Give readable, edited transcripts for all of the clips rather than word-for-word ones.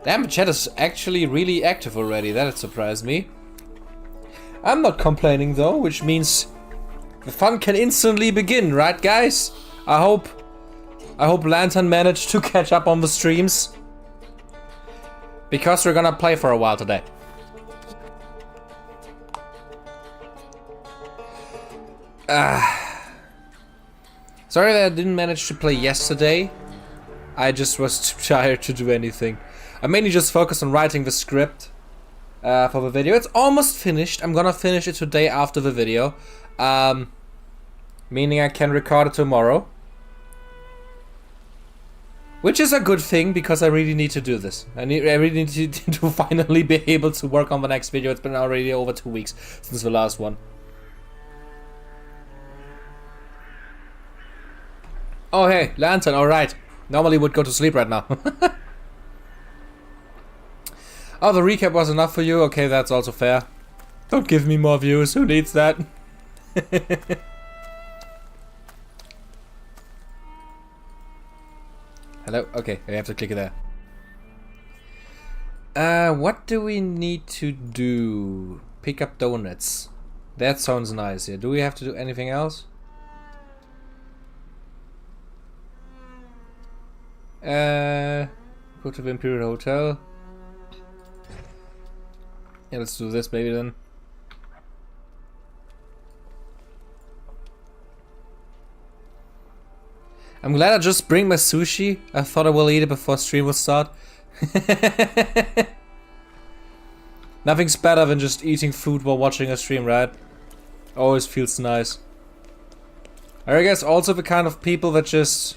Damn, chat is actually really active already. That surprised me. I'm not complaining though, which means the fun can instantly begin, right guys? I hope Lantern managed to catch up on the streams, because we're gonna play for a while today. Sorry that I didn't manage to play yesterday. I just was too tired to do anything. I mainly just focused on writing the script for the video. It's almost finished. I'm gonna finish it today after the video. Meaning I can record it tomorrow. Which is a good thing, because I really need to do this. I really need to finally be able to work on the next video. It's been already over 2 weeks since the last one. Oh hey, Lantern, alright. Normally would go to sleep right now. Oh, the recap was enough for you? Okay, that's also fair. Don't give me more views, who needs that? Hello? Okay, I have to click it there. What do we need to do? Pick up donuts. That sounds nice, yeah. Do we have to do anything else? Go to the Imperial Hotel. Yeah, let's do this maybe then. I'm glad I just bring my sushi. I thought I will eat it before stream will start. Nothing's better than just eating food while watching a stream, right? Always feels nice. Are you guys also the kind of people that just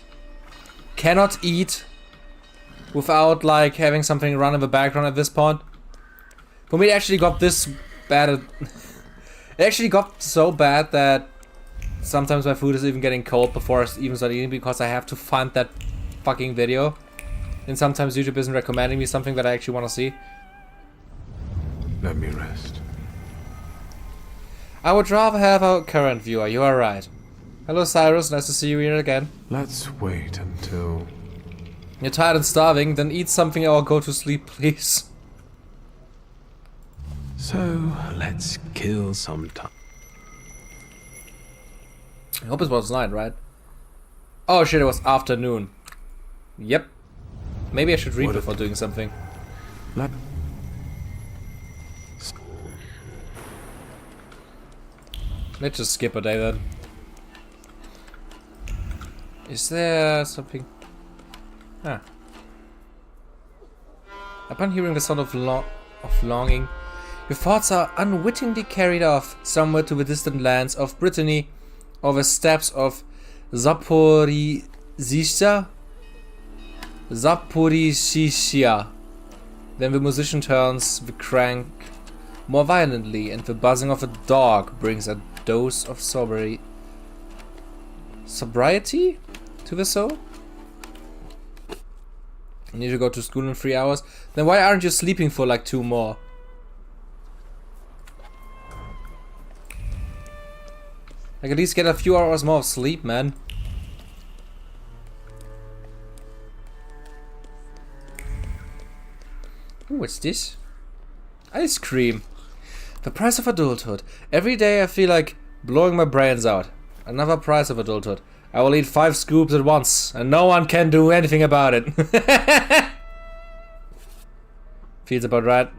cannot eat without like having something run in the background at this point? For me, it actually got this bad. It actually got so bad that sometimes my food is even getting cold before I even start eating, because I have to find that fucking video. And sometimes YouTube isn't recommending me something that I actually want to see. Let me rest. I would rather have a current viewer, you are right. Hello Cyrus, nice to see you here again. Let's wait until... You're tired and starving, then eat something or go to sleep, please. So, let's kill some time. I hope it was night, right? Oh shit, it was afternoon. Yep. Maybe I should read before doing something. Let's just skip a day then. Is there something? Ah. Upon hearing the sound of longing, your thoughts are unwittingly carried off somewhere to the distant lands of Brittany, or the steppes of Zaporizhzhia. Then the musician turns the crank more violently, and the buzzing of a dog brings a dose of sobriety to the soul. You need to go to school in 3 hours. Then why aren't you sleeping for like 2 more? Like, at least get a few hours more of sleep, man. Ooh, what's this? Ice cream. The price of adulthood. Every day I feel like blowing my brains out. Another price of adulthood. I will eat 5 scoops at once, and no one can do anything about it. Feels about right.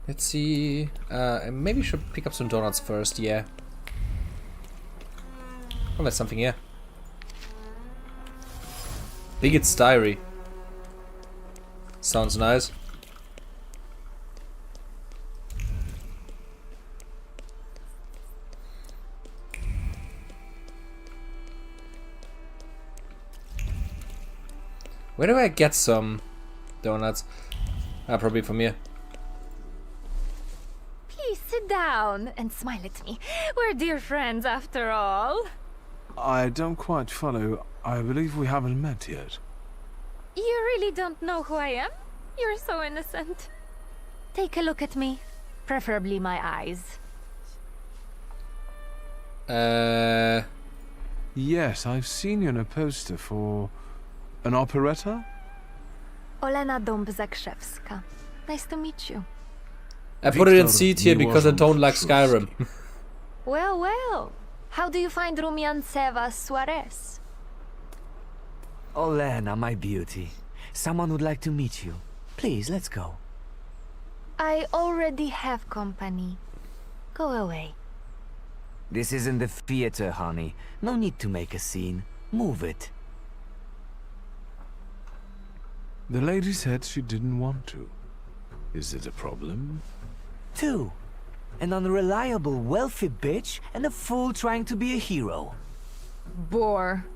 Let's see. Maybe we should pick up some donuts first, yeah. Oh, there's something here. Bigot's diary. Sounds nice. Where do I get some donuts? Probably from here. Please sit down and smile at me. We're dear friends after all. I don't quite follow. I believe we haven't met yet. You really don't know who I am? You're so innocent. Take a look at me. Preferably my eyes. Yes, I've seen you in a poster for an operetta. Olena Dąb-Zakrzewska. Nice to meet you. I put it in Wiktor C tier because I don't like Skyrim. Well, well. How do you find Rumianceva Suarez? Olena, my beauty. Someone would like to meet you. Please, let's go. I already have company. Go away. This isn't the theater, honey. No need to make a scene. Move it. The lady said she didn't want to. Is it a problem? 2. An unreliable, wealthy bitch and a fool trying to be a hero. Bore.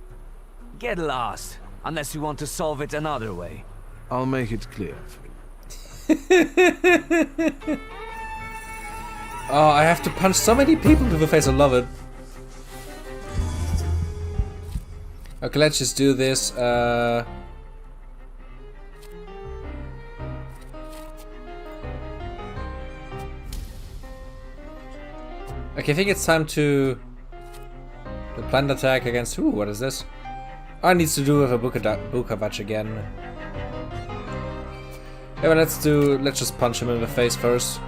Get lost, unless you want to solve it another way. I'll make it clear for you. Oh, I have to punch so many people to the face. I love it. Okay, let's just do this. Okay, I think it's time to plan attack against. Ooh, what is this? I needs to do with a Bukavach again. Yeah, but let's just punch him in the face first.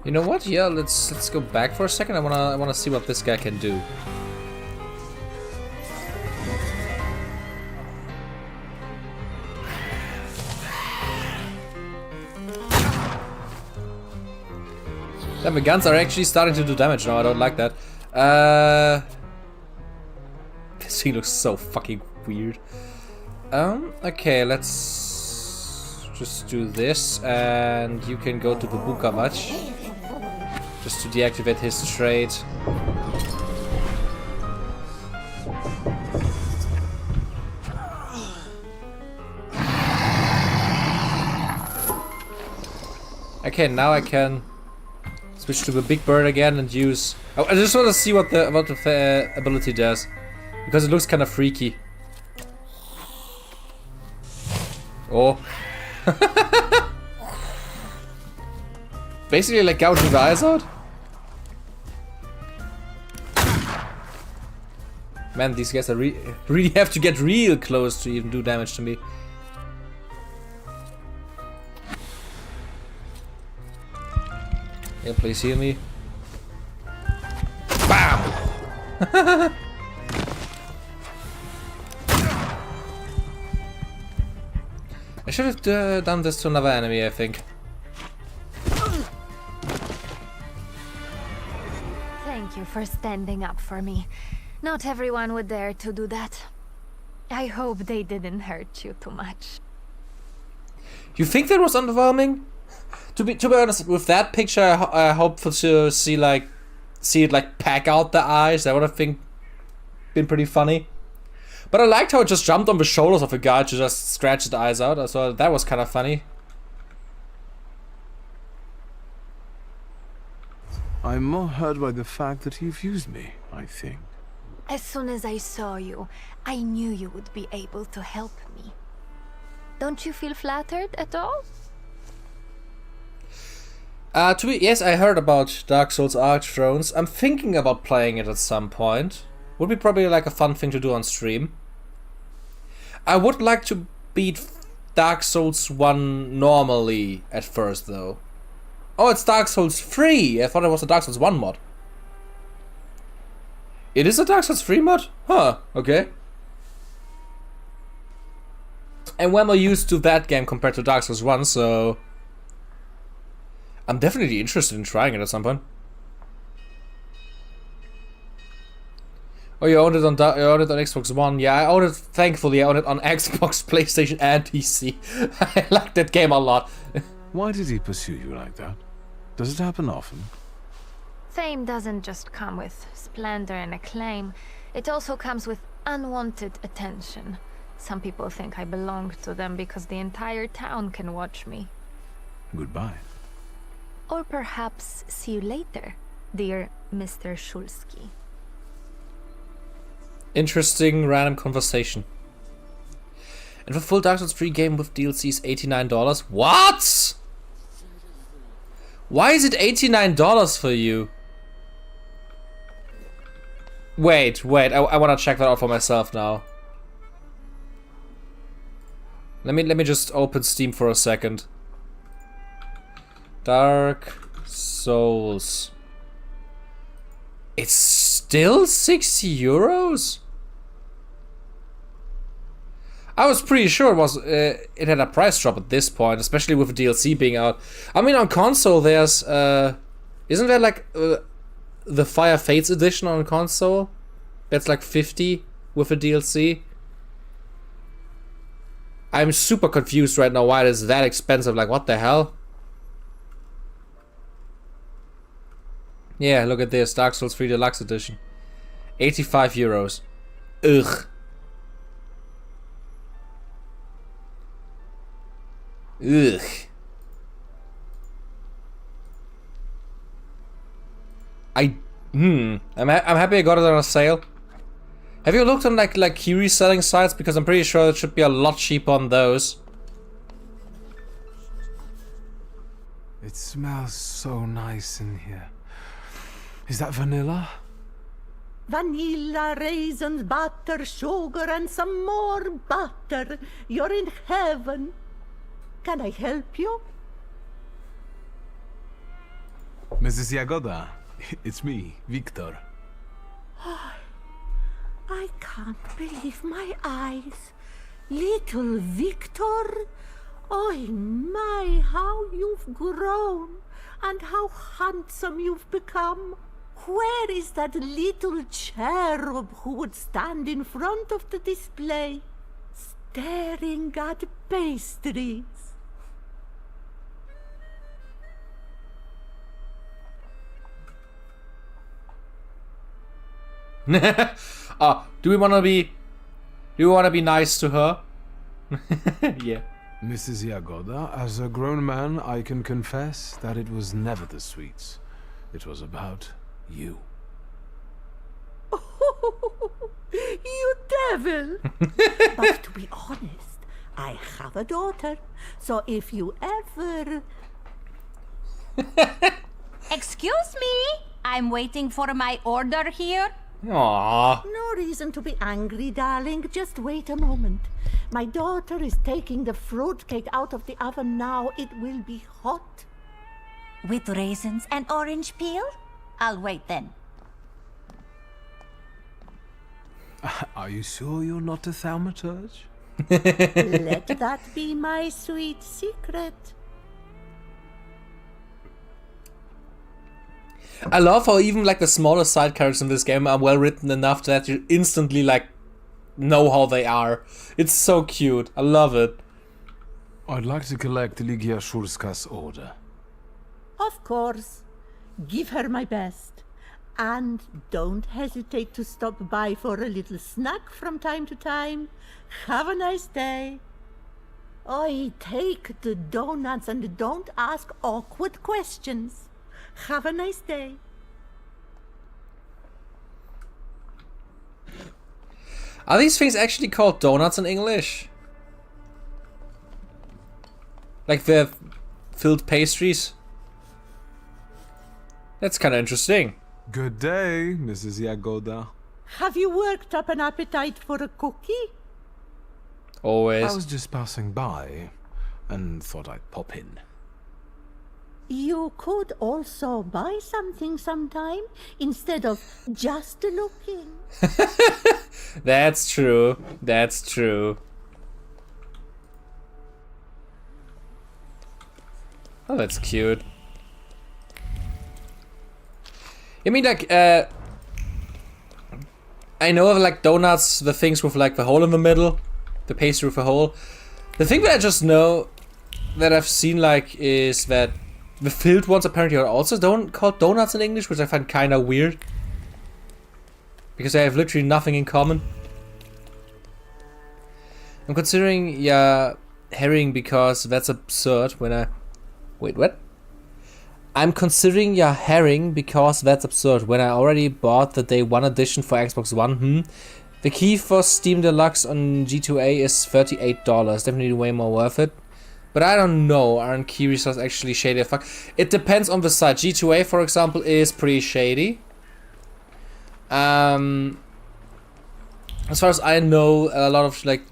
You know what? Yeah, let's go back for a second. I wanna see what this guy can do. Damn, the guns are actually starting to do damage now. I don't like that. This thing looks so fucking weird. Okay, let's just do this, and you can go to the Bukavach. Just to deactivate his trait. Okay, now I can switch to the big bird again and use. Oh, I just want to see what the ability does, because it looks kind of freaky. Oh. Basically like gouging the eyes out. Man, these guys are really have to get real close to even do damage to me. Yeah, please heal me. BAM! I should have done this to another enemy, I think. Thank you for standing up for me. Not everyone would dare to do that. I hope they didn't hurt you too much. You think that was underwhelming? To be honest, with that picture, I hope to see it like pack out the eyes. That would have been pretty funny. But I liked how it just jumped on the shoulders of a guy to just scratch the eyes out. So that was kind of funny. I'm more hurt by the fact that you've used me, I think. As soon as I saw you, I knew you would be able to help me. Don't you feel flattered at all? Yes, I heard about Dark Souls Archthrones. I'm thinking about playing it at some point. Would be probably like a fun thing to do on stream. I would like to beat Dark Souls 1 normally at first, though. Oh, it's Dark Souls 3! I thought it was a Dark Souls 1 mod. It is a Dark Souls 3 mod? Huh, okay. And we're more used to that game compared to Dark Souls 1, so I'm definitely interested in trying it at some point. Oh, you owned it on Xbox One? Yeah, I own it. Thankfully, I own it on Xbox, PlayStation, and PC. I like that game a lot. Why did he pursue you like that? Does it happen often? Fame doesn't just come with splendor and acclaim. It also comes with unwanted attention. Some people think I belong to them because the entire town can watch me. Goodbye. Or perhaps see you later, dear Mr. Shulsky. Interesting random conversation. And for full Dark Souls 3 game with DLC is $89. What? Why is it $89 for you? Wait, I wanna check that out for myself now. Let me just open Steam for a second. Dark Souls. It's still 60 euros? I was pretty sure it had a price drop at this point, especially with the DLC being out. I mean, on console there's isn't there like the Fire Fates edition on console? That's like 50 with a DLC. I'm super confused right now why it is that expensive. Like, what the hell? Yeah, look at this. Dark Souls 3 Deluxe Edition. 85 euros. Ugh. Ugh. I'm happy I got it on a sale. Have you looked on like key reselling sites? Because I'm pretty sure it should be a lot cheaper on those. It smells so nice in here. Is that vanilla? Vanilla, raisins, butter, sugar, and some more butter. You're in heaven. Can I help you? Mrs. Jagoda, it's me, Victor. I can't believe my eyes. Little Victor. Oh my, how you've grown and how handsome you've become. Where is that little cherub who would stand in front of the display, staring at pastries? Do we wanna be nice to her? Yeah. Mrs. Jagoda, as a grown man, I can confess that it was never the sweets. It was about you. You devil! But to be honest, I have a daughter, so if you ever... Excuse me? I'm waiting for my order here. Aww. No reason to be angry, darling. Just wait a moment. My daughter is taking the fruitcake out of the oven now. It will be hot. With raisins and orange peel? I'll wait then. Are you sure you're not a thaumaturge? Let that be my sweet secret. I love how even like the smallest side characters in this game are well written enough that you instantly like know how they are. It's so cute. I love it. I'd like to collect Ligia Shurska's order. Of course. Give her my best. And don't hesitate to stop by for a little snack from time to time. Have a nice day. Oi, take the donuts and don't ask awkward questions. Have a nice day. Are these things actually called donuts in English? Like the filled pastries? That's kind of interesting. Good day, Mrs. Jagoda. Have you worked up an appetite for a cookie? Always. I was just passing by and thought I'd pop in. You could also buy something sometime instead of just looking. That's true. That's true. Oh, that's cute. I mean, like, I know of like donuts, the things with like the hole in the middle, the pastry with a hole. The thing that I just know that I've seen like is that the filled ones apparently are also called donuts in English, which I find kind of weird. Because they have literally nothing in common. I'm considering, yeah, herring because that's absurd when I Wait, what? I'm considering your herring because that's absurd. When I already bought the day 1 edition for Xbox One, The key for Steam Deluxe on G2A is $38. Definitely way more worth it. But I don't know, aren't key results actually shady as fuck? It depends on the site. G2A, for example, is pretty shady. As far as I know, a lot of like...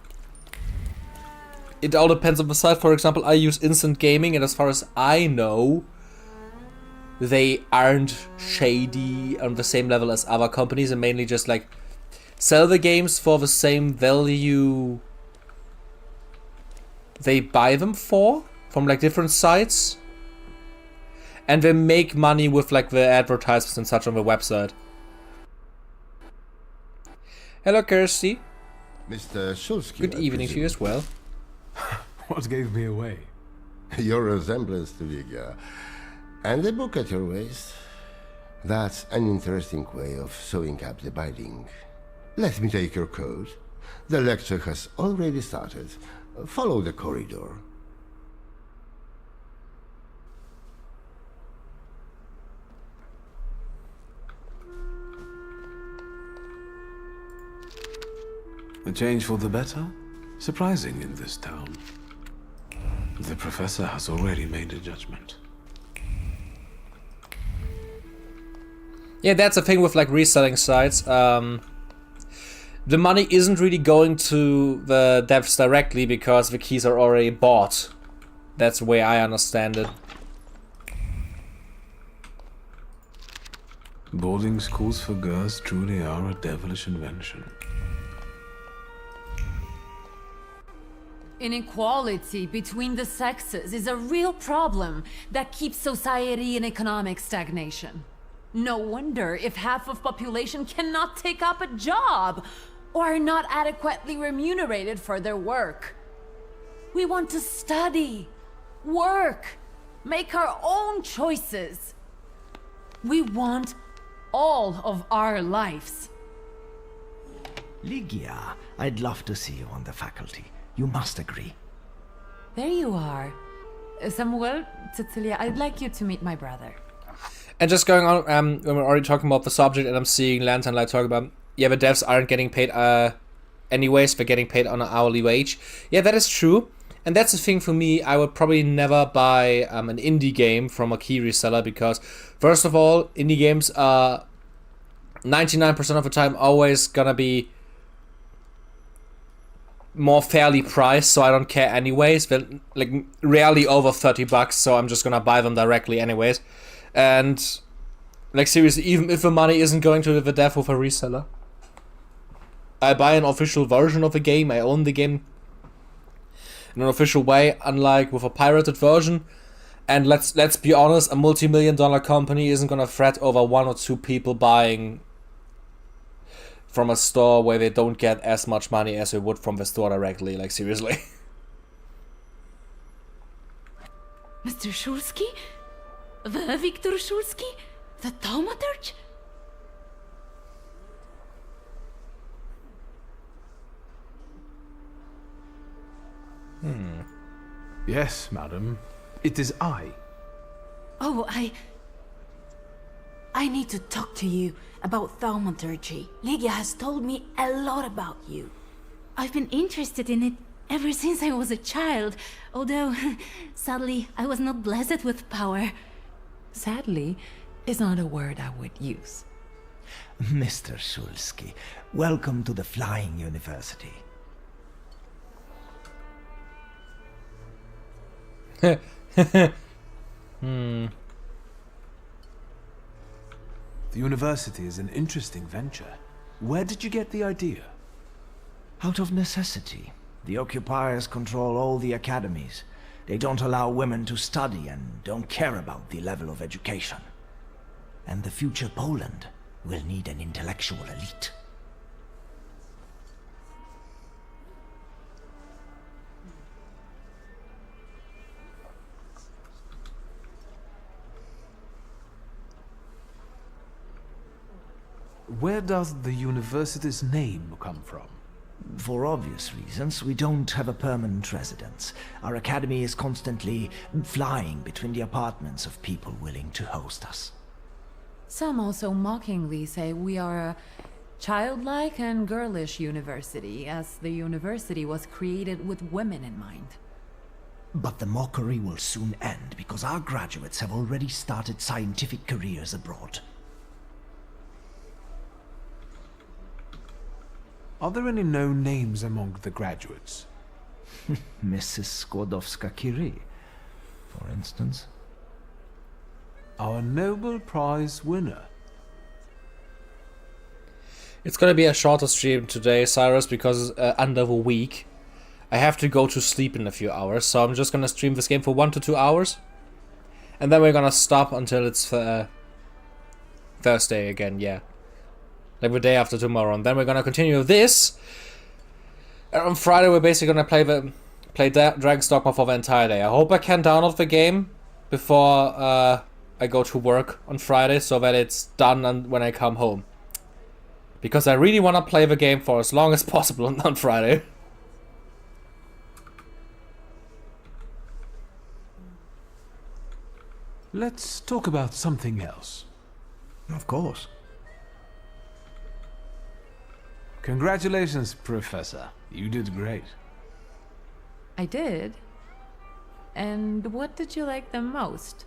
It all depends on the site. For example, I use Instant Gaming, and as far as I know, they aren't shady on the same level as other companies, and mainly just like sell the games for the same value they buy them for from like different sites, and they make money with like the advertisements and such on the website. Hello, Kirsty. Mr. Shulsky. Good evening to you as well. What gave me away? Your resemblance to Ligia. And the book at your waist. That's an interesting way of sewing up the binding. Let me take your coat. The lecture has already started. Follow the corridor. A change for the better? Surprising in this town. The professor has already made a judgment. Yeah, that's the thing with like reselling sites. The money isn't really going to the devs directly because the keys are already bought. That's the way I understand it. Boarding schools for girls truly are a devilish invention. Inequality between the sexes is a real problem that keeps society in economic stagnation. No wonder if half of population cannot take up a job or are not adequately remunerated for their work. We want to study, work, make our own choices. We want all of our lives. Ligia, I'd love to see you on the faculty. You must agree. There you are. Samuel, Cecilia, I'd like you to meet my brother. And just going on, when we're already talking about the subject, and I'm seeing Lantern Light talk about, yeah, the devs aren't getting paid anyways, they're getting paid on an hourly wage. Yeah, that is true. And that's the thing for me, I would probably never buy an indie game from a key reseller because, first of all, indie games are 99% of the time always gonna be more fairly priced, so I don't care anyways. They're like rarely over $30, so I'm just gonna buy them directly anyways. And like seriously, even if the money isn't going to the dev with a reseller, I buy an official version of the game, I own the game in an official way, unlike with a pirated version. And let's be honest, a multi-million-dollar company isn't gonna fret over 1 or 2 people buying from a store where they don't get as much money as they would from the store directly, like seriously. Mr. Shulsky? The Victor Shulsky? The Thaumaturgy? Yes, madam. It is I. Oh, I need to talk to you about Thaumaturgy. Ligia has told me a lot about you. I've been interested in it ever since I was a child, although, sadly, I was not blessed with power. Sadly is not a word I would use. Mr. Shulsky, welcome to the Flying University. The university is an interesting venture. Where did you get the idea? Out of necessity. The occupiers control all the academies. They don't allow women to study and don't care about the level of education. And the future Poland will need an intellectual elite. Where does the university's name come from? For obvious reasons, we don't have a permanent residence. Our academy is constantly flying between the apartments of people willing to host us. Some also mockingly say we are a childlike and girlish university, as the university was created with women in mind. But the mockery will soon end because our graduates have already started scientific careers abroad. Are there any known names among the graduates? Mrs. Skłodowska-Curie, for instance. Our Nobel Prize winner. It's gonna be a shorter stream today, Cyrus, because under a week. I have to go to sleep in a few hours, so I'm just gonna stream this game for 1 to 2 hours. And then we're gonna stop until it's Thursday again, yeah. Like the day after tomorrow. And then we're gonna continue this. And on Friday we're basically gonna play Dragon's Dogma for the entire day. I hope I can download the game before I go to work on Friday, so that it's done when I come home. Because I really want to play the game for as long as possible on Friday. Let's talk about something else. Of course. Congratulations, Professor. You did great. I did? And what did you like the most?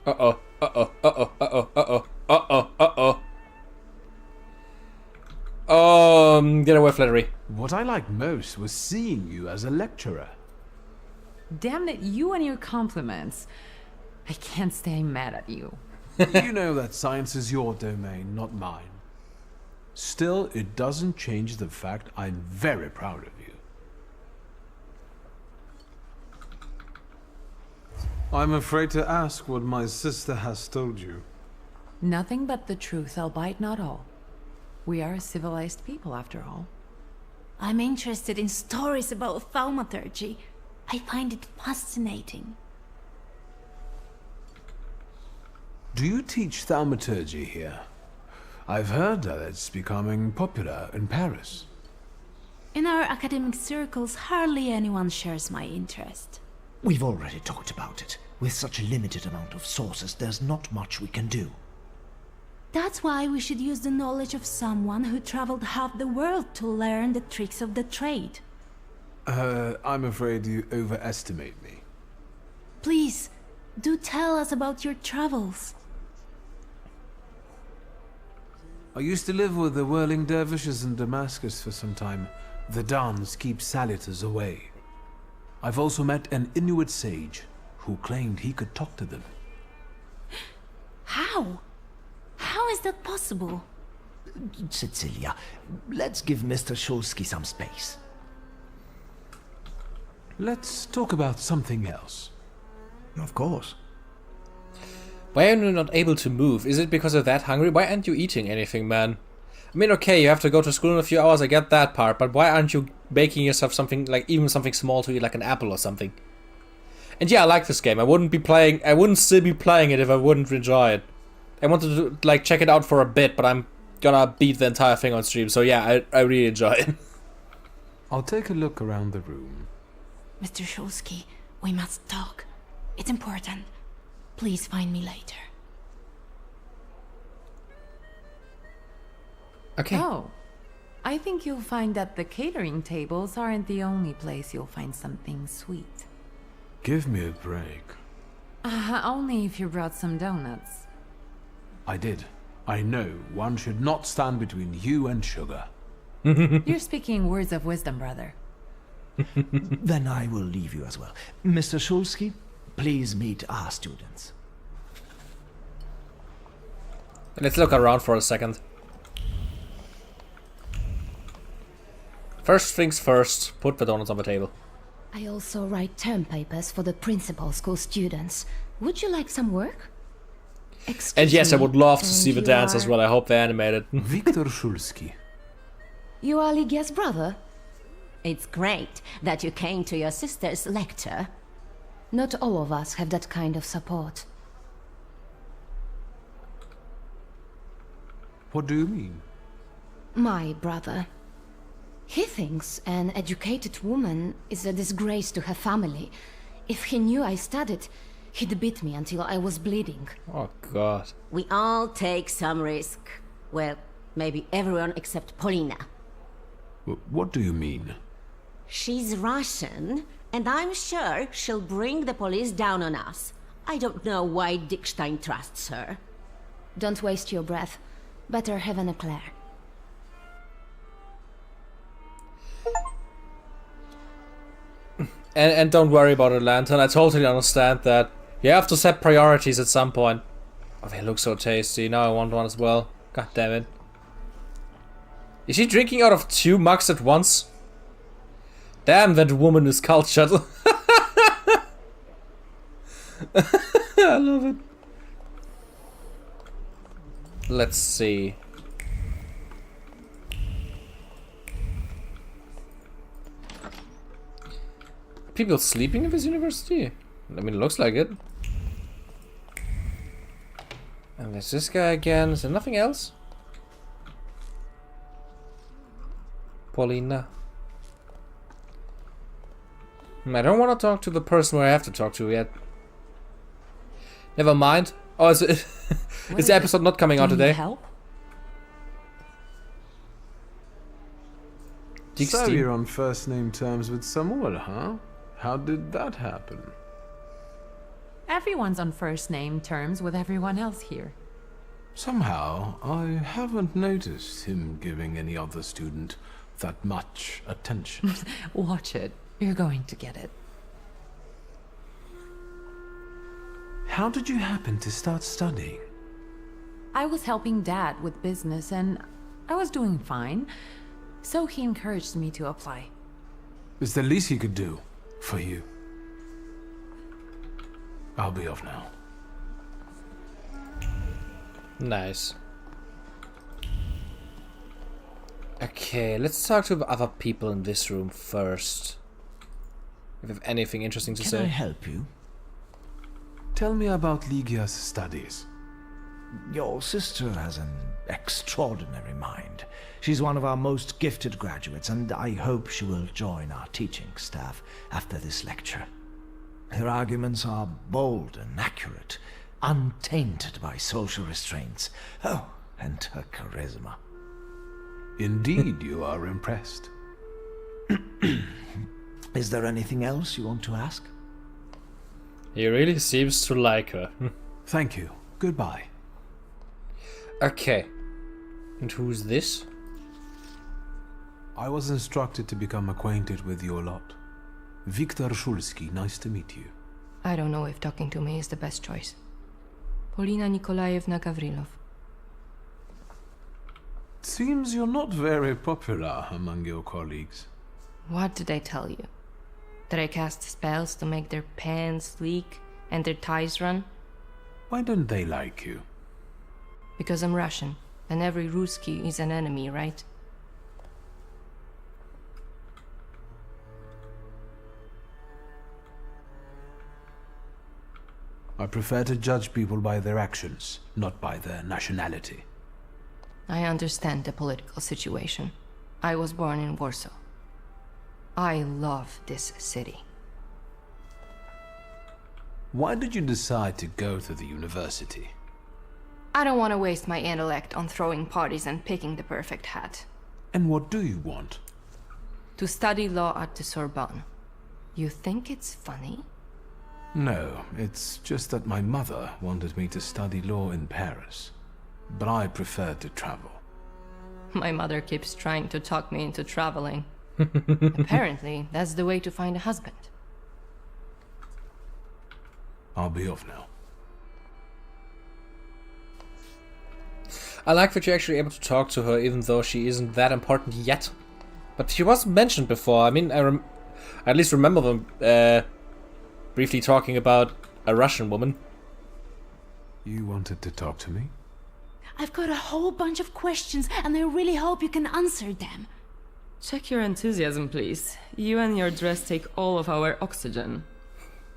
Uh-oh, uh-oh, uh-oh, uh-oh, uh-oh, uh-oh, uh-oh. Get away, Flattery. What I liked most was seeing you as a lecturer. Damn it, you and your compliments. I can't stay mad at you. You know that science is your domain, not mine. Still, it doesn't change the fact I'm very proud of you. I'm afraid to ask what my sister has told you. Nothing but the truth, albeit not all. We are a civilized people, after all. I'm interested in stories about thaumaturgy. I find it fascinating. Do you teach thaumaturgy here? I've heard that it's becoming popular in Paris. In our academic circles, hardly anyone shares my interest. We've already talked about it. With such a limited amount of sources, there's not much we can do. That's why we should use the knowledge of someone who traveled half the world to learn the tricks of the trade. I'm afraid you overestimate me. Please, do tell us about your travels. I used to live with the whirling dervishes in Damascus for some time. The dance keeps Saluters away. I've also met an Inuit sage who claimed he could talk to them. How? How is that possible? Cecilia, let's give Mr. Shulsky some space. Let's talk about something else. Of course. Why are you not able to move? Is it because you're that hungry? Why aren't you eating anything, man? I mean, okay, you have to go to school in a few hours, I get that part, but why aren't you baking yourself something, like even something small to eat, like an apple or something? And yeah, I like this game. I wouldn't still be playing it if I wouldn't enjoy it. I wanted to, like, check it out for a bit, but I'm gonna beat the entire thing on stream, so yeah, I really enjoy it. I'll take a look around the room. Mr. Shulsky, we must talk. It's important. Please find me later. Okay. Oh, I think you'll find that the catering tables aren't the only place you'll find something sweet. Give me a break. Only if you brought some donuts. I did. I know one should not stand between you and sugar. You're speaking words of wisdom, brother. Then I will leave you as well. Mr. Shulsky, please meet our students. Let's look around for a second. First things first, put the donuts on the table. I also write term papers for the principal school students. Would you like some work? Excuse And yes, I me, would love to and see the you dance as are- well. I hope they're animated. Viktor Shulsky. You are Lygia's brother? It's great that you came to your sister's lecture. Not all of us have that kind of support. What do you mean? My brother. He thinks an educated woman is a disgrace to her family. If he knew I studied, he'd beat me until I was bleeding. Oh god. We all take some risk. Well, maybe everyone except Polina. What do you mean? She's Russian, and I'm sure she'll bring the police down on us. I don't know why Dickstein trusts her. Don't waste your breath. Better have an eclair. And don't worry about it, Lantern. I totally understand that. You have to set priorities at some point. Oh, they look so tasty. Now I want one as well. God damn it. Is she drinking out of 2 mugs at once? Damn, that woman is cultured. I love it. Let's see. People sleeping in this university? I mean, it looks like it. And there's this guy again. Is there nothing else? Paulina. I don't want to talk to the person where I have to talk to yet. Never mind. Oh, is the episode not coming out today? Help? So you're on first name terms with Samuel, huh? How did that happen? Everyone's on first name terms with everyone else here. Somehow, I haven't noticed him giving any other student that much attention. Watch it. You're going to get it. How did you happen to start studying? I was helping Dad with business and I was doing fine, so he encouraged me to apply. It's the least he could do for you. I'll be off now. Nice. Okay, let's talk to other people in this room first. If you have anything interesting to say. Can I help you? Tell me about Ligia's studies. Your sister has an extraordinary mind. She's one of our most gifted graduates, and I hope she will join our teaching staff after this lecture. Her arguments are bold and accurate, untainted by social restraints. Oh, and her charisma. Indeed, you are impressed. Is there anything else you want to ask? He really seems to like her. Thank you. Goodbye. Okay. And who's this? I was instructed to become acquainted with your lot. Viktor Shulsky, nice to meet you. I don't know if talking to me is the best choice. Polina Nikolaevna Gavrilov. Seems you're not very popular among your colleagues. What did I tell you? That I cast spells to make their pants leak and their ties run? Why don't they like you? Because I'm Russian, and every Ruski is an enemy, right? I prefer to judge people by their actions, not by their nationality. I understand the political situation. I was born in Warsaw. I love this city. Why did you decide to go to the university? I don't want to waste my intellect on throwing parties and picking the perfect hat. And what do you want? To study law at the Sorbonne. You think it's funny? No, it's just that my mother wanted me to study law in Paris. But I prefer to travel. My mother keeps trying to talk me into traveling. Apparently, that's the way to find a husband. I'll be off now. I like that you're actually able to talk to her even though she isn't that important yet. But she was mentioned before. I mean, I at least remember them briefly talking about a Russian woman. You wanted to talk to me? I've got a whole bunch of questions, and I really hope you can answer them. Check your enthusiasm, please. You and your dress take all of our oxygen.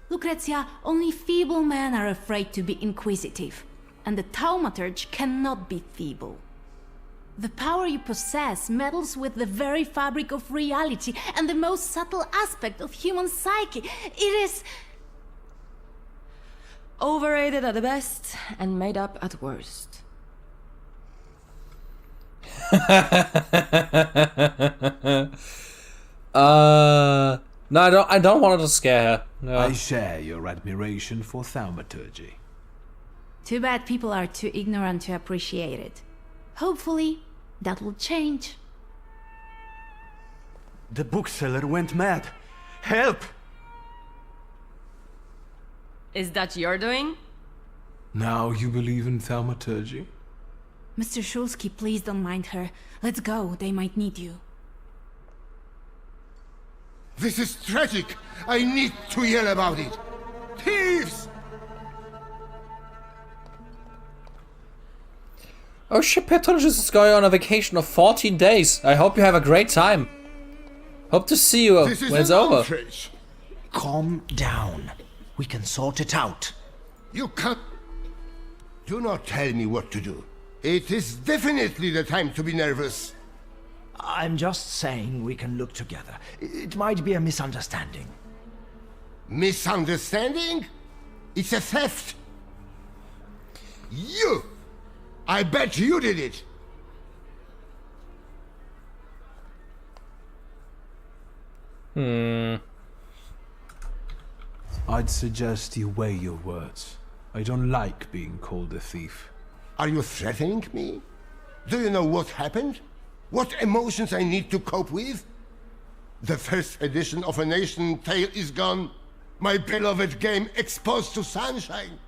Lucrezia, only feeble men are afraid to be inquisitive. And the Thaumaturgy cannot be feeble. The power you possess meddles with the very fabric of reality and the most subtle aspect of human psyche. It is... Overrated at the best and made up at worst. No, I don't want to scare her. No. I share your admiration for Thaumaturgy. Too bad people are too ignorant to appreciate it. Hopefully, that will change. The bookseller went mad. Help! Is that your doing? Now you believe in Thaumaturgy? Mr. Shulsky, please don't mind her. Let's go, they might need you. This is tragic! I need to yell about it! Thieves! Oh shit, Petrologist is going on a vacation of 14 days. I hope you have a great time. Hope to see you when it's over. Outrage. Calm down. We can sort it out. You can't... Do not tell me what to do. It is definitely the time to be nervous. I'm just saying we can look together. It might be a misunderstanding. Misunderstanding? It's a theft. You! I bet you did it! I'd suggest you weigh your words. I don't like being called a thief. Are you threatening me? Do you know what happened? What emotions I need to cope with? The first edition of A Nation Tale is gone. My beloved game exposed to sunshine.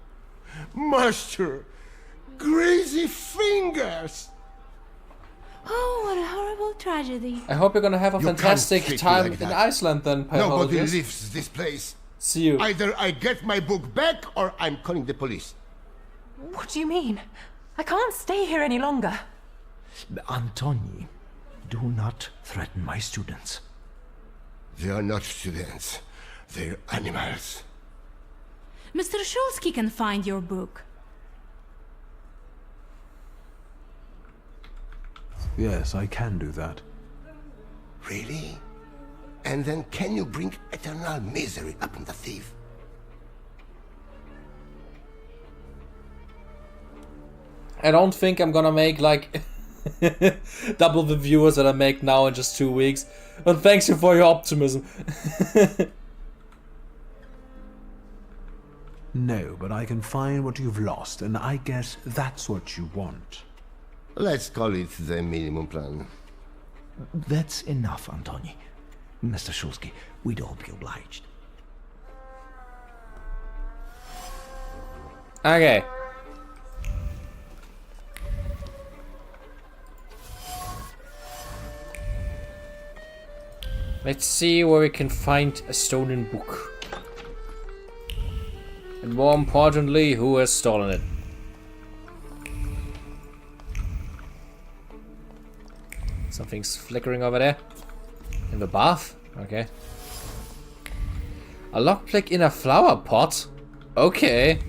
Master, crazy fingers! Oh, what a horrible tragedy. I hope you're gonna have a You fantastic can't treat me time like in that. Iceland then, Nobody Petrologist. leaves this place. See you. Either I get my book back or I'm calling the police. What do you mean? I can't stay here any longer. Antoni, do not threaten my students. They are not students. They're animals. Mr. Shulsky can find your book. Yes, I can do that. Really? And then can you bring eternal misery upon the thief? I don't think I'm gonna make like double the viewers that I make now in just 2 weeks. But thanks you for your optimism. No, but I can find what you've lost, and I guess that's what you want. Let's call it the minimum plan. That's enough, Antoni. Mr. Shulsky, we'd all be obliged. Okay. Let's see where we can find a stolen book. And more importantly, who has stolen it. Something's flickering over there. In the bath? Okay. A lockpick in a flower pot? Okay.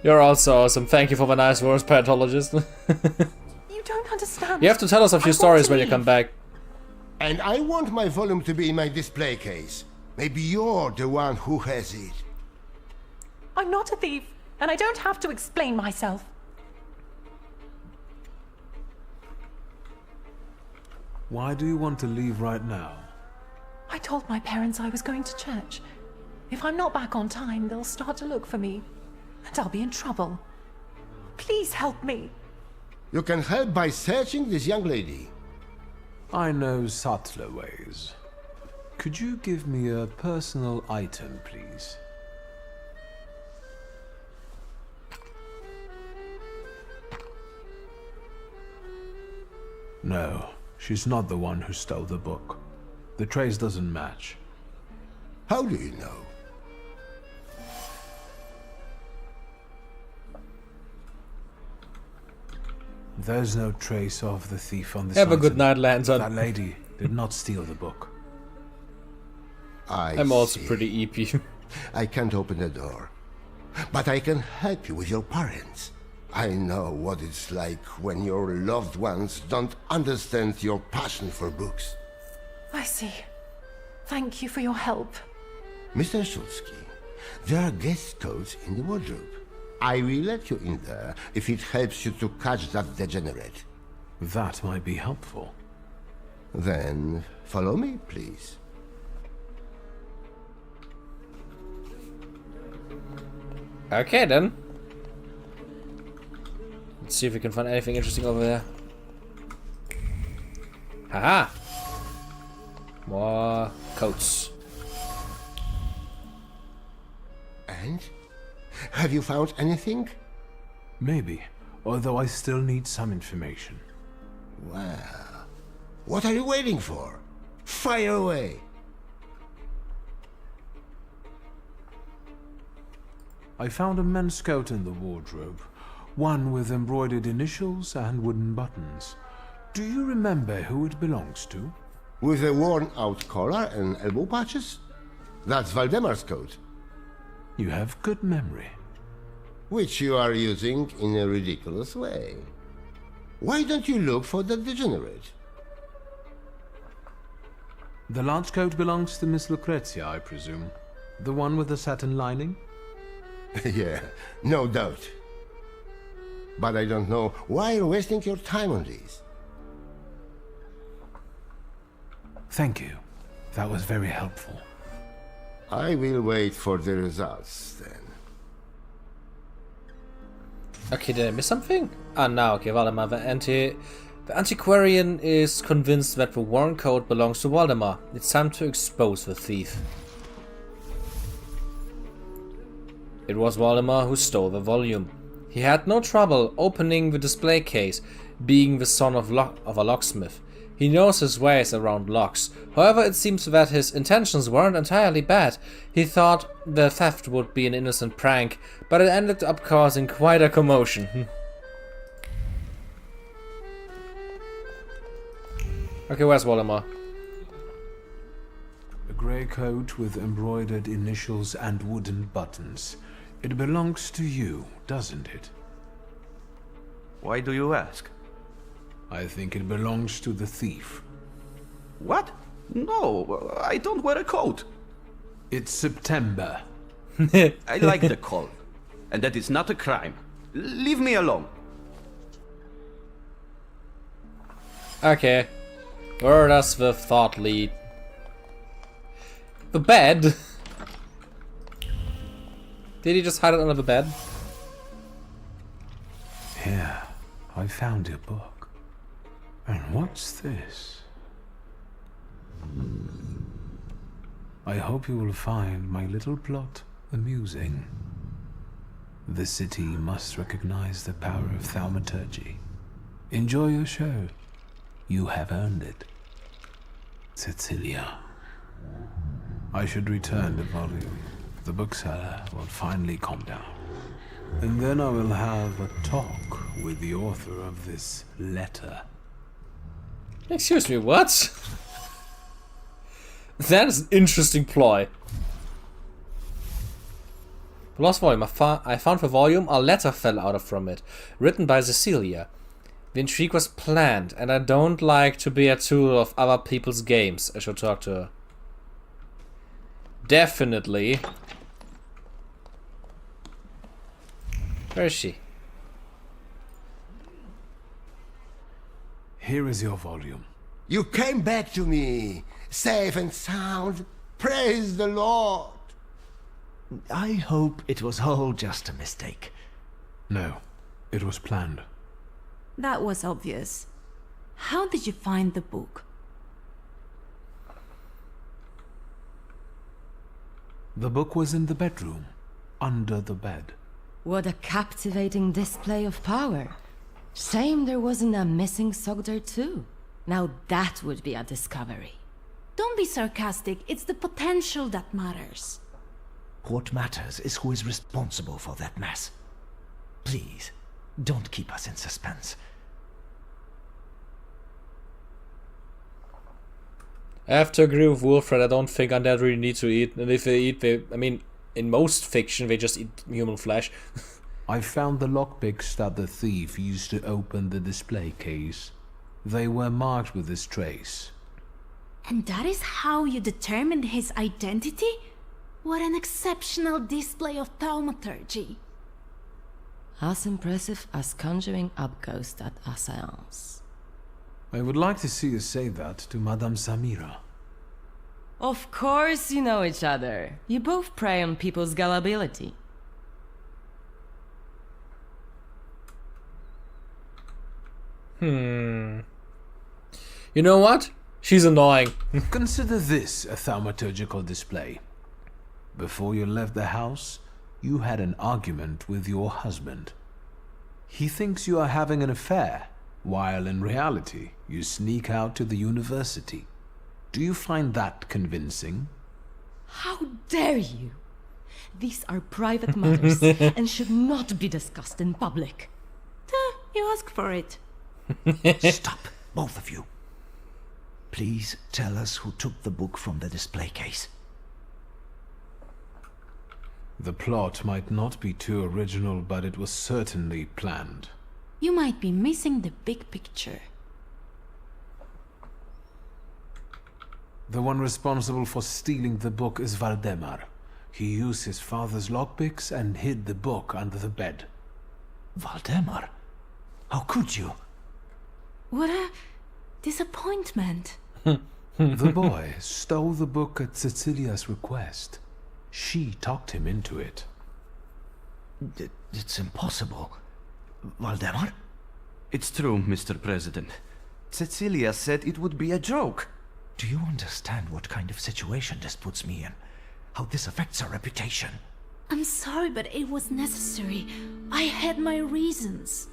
You're also awesome. Thank you for the nice words, Pathologist. You don't understand. You have to tell us a few stories when you come back. And I want my volume to be in my display case. Maybe you're the one who has it. I'm not a thief, and I don't have to explain myself. Why do you want to leave right now? I told my parents I was going to church. If I'm not back on time, they'll start to look for me, and I'll be in trouble. Please help me. You can help by searching this young lady. I know subtler ways. Could you give me a personal item, please? No, she's not the one who stole the book. The trace doesn't match. How do you know? There's no trace of the thief on the Have a signs good of- night, Lantern. That lady did not steal the book. I'm also see. pretty EP. I can't open the door, but I can help you with your parents. I know what it's like when your loved ones don't understand your passion for books. I see. Thank you for your help. Mr. Szulski, there are guest codes in the wardrobe. I will let you in there if it helps you to catch that degenerate. That might be helpful. Then follow me, please. Okay then. Let's see if we can find anything interesting over there. Haha! More coats. And? Have you found anything? Maybe, although I still need some information. Well, what are you waiting for? Fire away! I found a men's coat in the wardrobe, one with embroidered initials and wooden buttons. Do you remember who it belongs to? With a worn-out collar and elbow patches? That's Valdemar's coat. You have good memory. Which you are using in a ridiculous way. Why don't you look for that degenerate? The large coat belongs to Miss Lucrezia, I presume. The one with the satin lining? Yeah, no doubt. But I don't know why you're wasting your time on these. Thank you. That was very helpful. I will wait for the results then. Okay, did I miss something? Ah, now, okay, Waldemar. The antiquarian is convinced that the worn coat belongs to Waldemar. It's time to expose the thief. It was Waldemar who stole the volume. He had no trouble opening the display case, being the son of a locksmith. He knows his ways around locks. However, it seems that his intentions weren't entirely bad. He thought the theft would be an innocent prank, but it ended up causing quite a commotion. Okay, where's Waldemar? A grey coat with embroidered initials and wooden buttons. It belongs to you, doesn't it? Why do you ask? I think it belongs to the thief. What? No, I don't wear a coat. It's September. I like the cold, and that is not a crime. Leave me alone. Okay. Where does the thought lead? The bed? Did he just hide it under the bed? Here, I found your book. And what's this? I hope you will find my little plot amusing. The city must recognize the power of thaumaturgy. Enjoy your show. You have earned it. Cecilia. I should return the volume. The bookseller will finally calm down. And then I will have a talk with the author of this letter. Excuse me, what? That is an interesting ploy. The lost volume. I found the volume. A letter fell out from it, written by Cecilia. The intrigue was planned, and I don't like to be a tool of other people's games. I should talk to her. Definitely. Where is she? Here is your volume. You came back to me, safe and sound. Praise the Lord. I hope it was all just a mistake. No, it was planned. That was obvious. How did you find the book? The book was in the bedroom, under the bed. What a captivating display of power. Shame there wasn't a missing sock there too. Now that would be a discovery. Don't be sarcastic, it's the potential that matters. What matters is who is responsible for that mess. Please, don't keep us in suspense. I have to agree with Wolfred. I don't think undead really need to eat. And if they eat, I mean, in most fiction, they just eat human flesh. I found the lockpicks that the thief used to open the display case. They were marked with this trace. And that is how you determined his identity? What an exceptional display of thaumaturgy. As impressive as conjuring up ghosts at a seance. I would like to see you say that to Madame Samira. Of course you know each other. You both prey on people's gullibility. You know what? She's annoying. Consider this a thaumaturgical display. Before you left the house, you had an argument with your husband. He thinks you are having an affair, while in reality, you sneak out to the university. Do you find that convincing? How dare you? These are private matters and should not be discussed in public. You ask for it. Stop, both of you. Please tell us who took the book from the display case. The plot might not be too original, but it was certainly planned. You might be missing the big picture. The one responsible for stealing the book is Valdemar. He used his father's lockpicks and hid the book under the bed. Valdemar? How could you? What a disappointment. The boy stole the book at Cecilia's request. She talked him into it. It's impossible. Valdemar? It's true, Mr. President. Cecilia said it would be a joke. Do you understand what kind of situation this puts me in? How this affects our reputation? I'm sorry, but it was necessary. I had my reasons.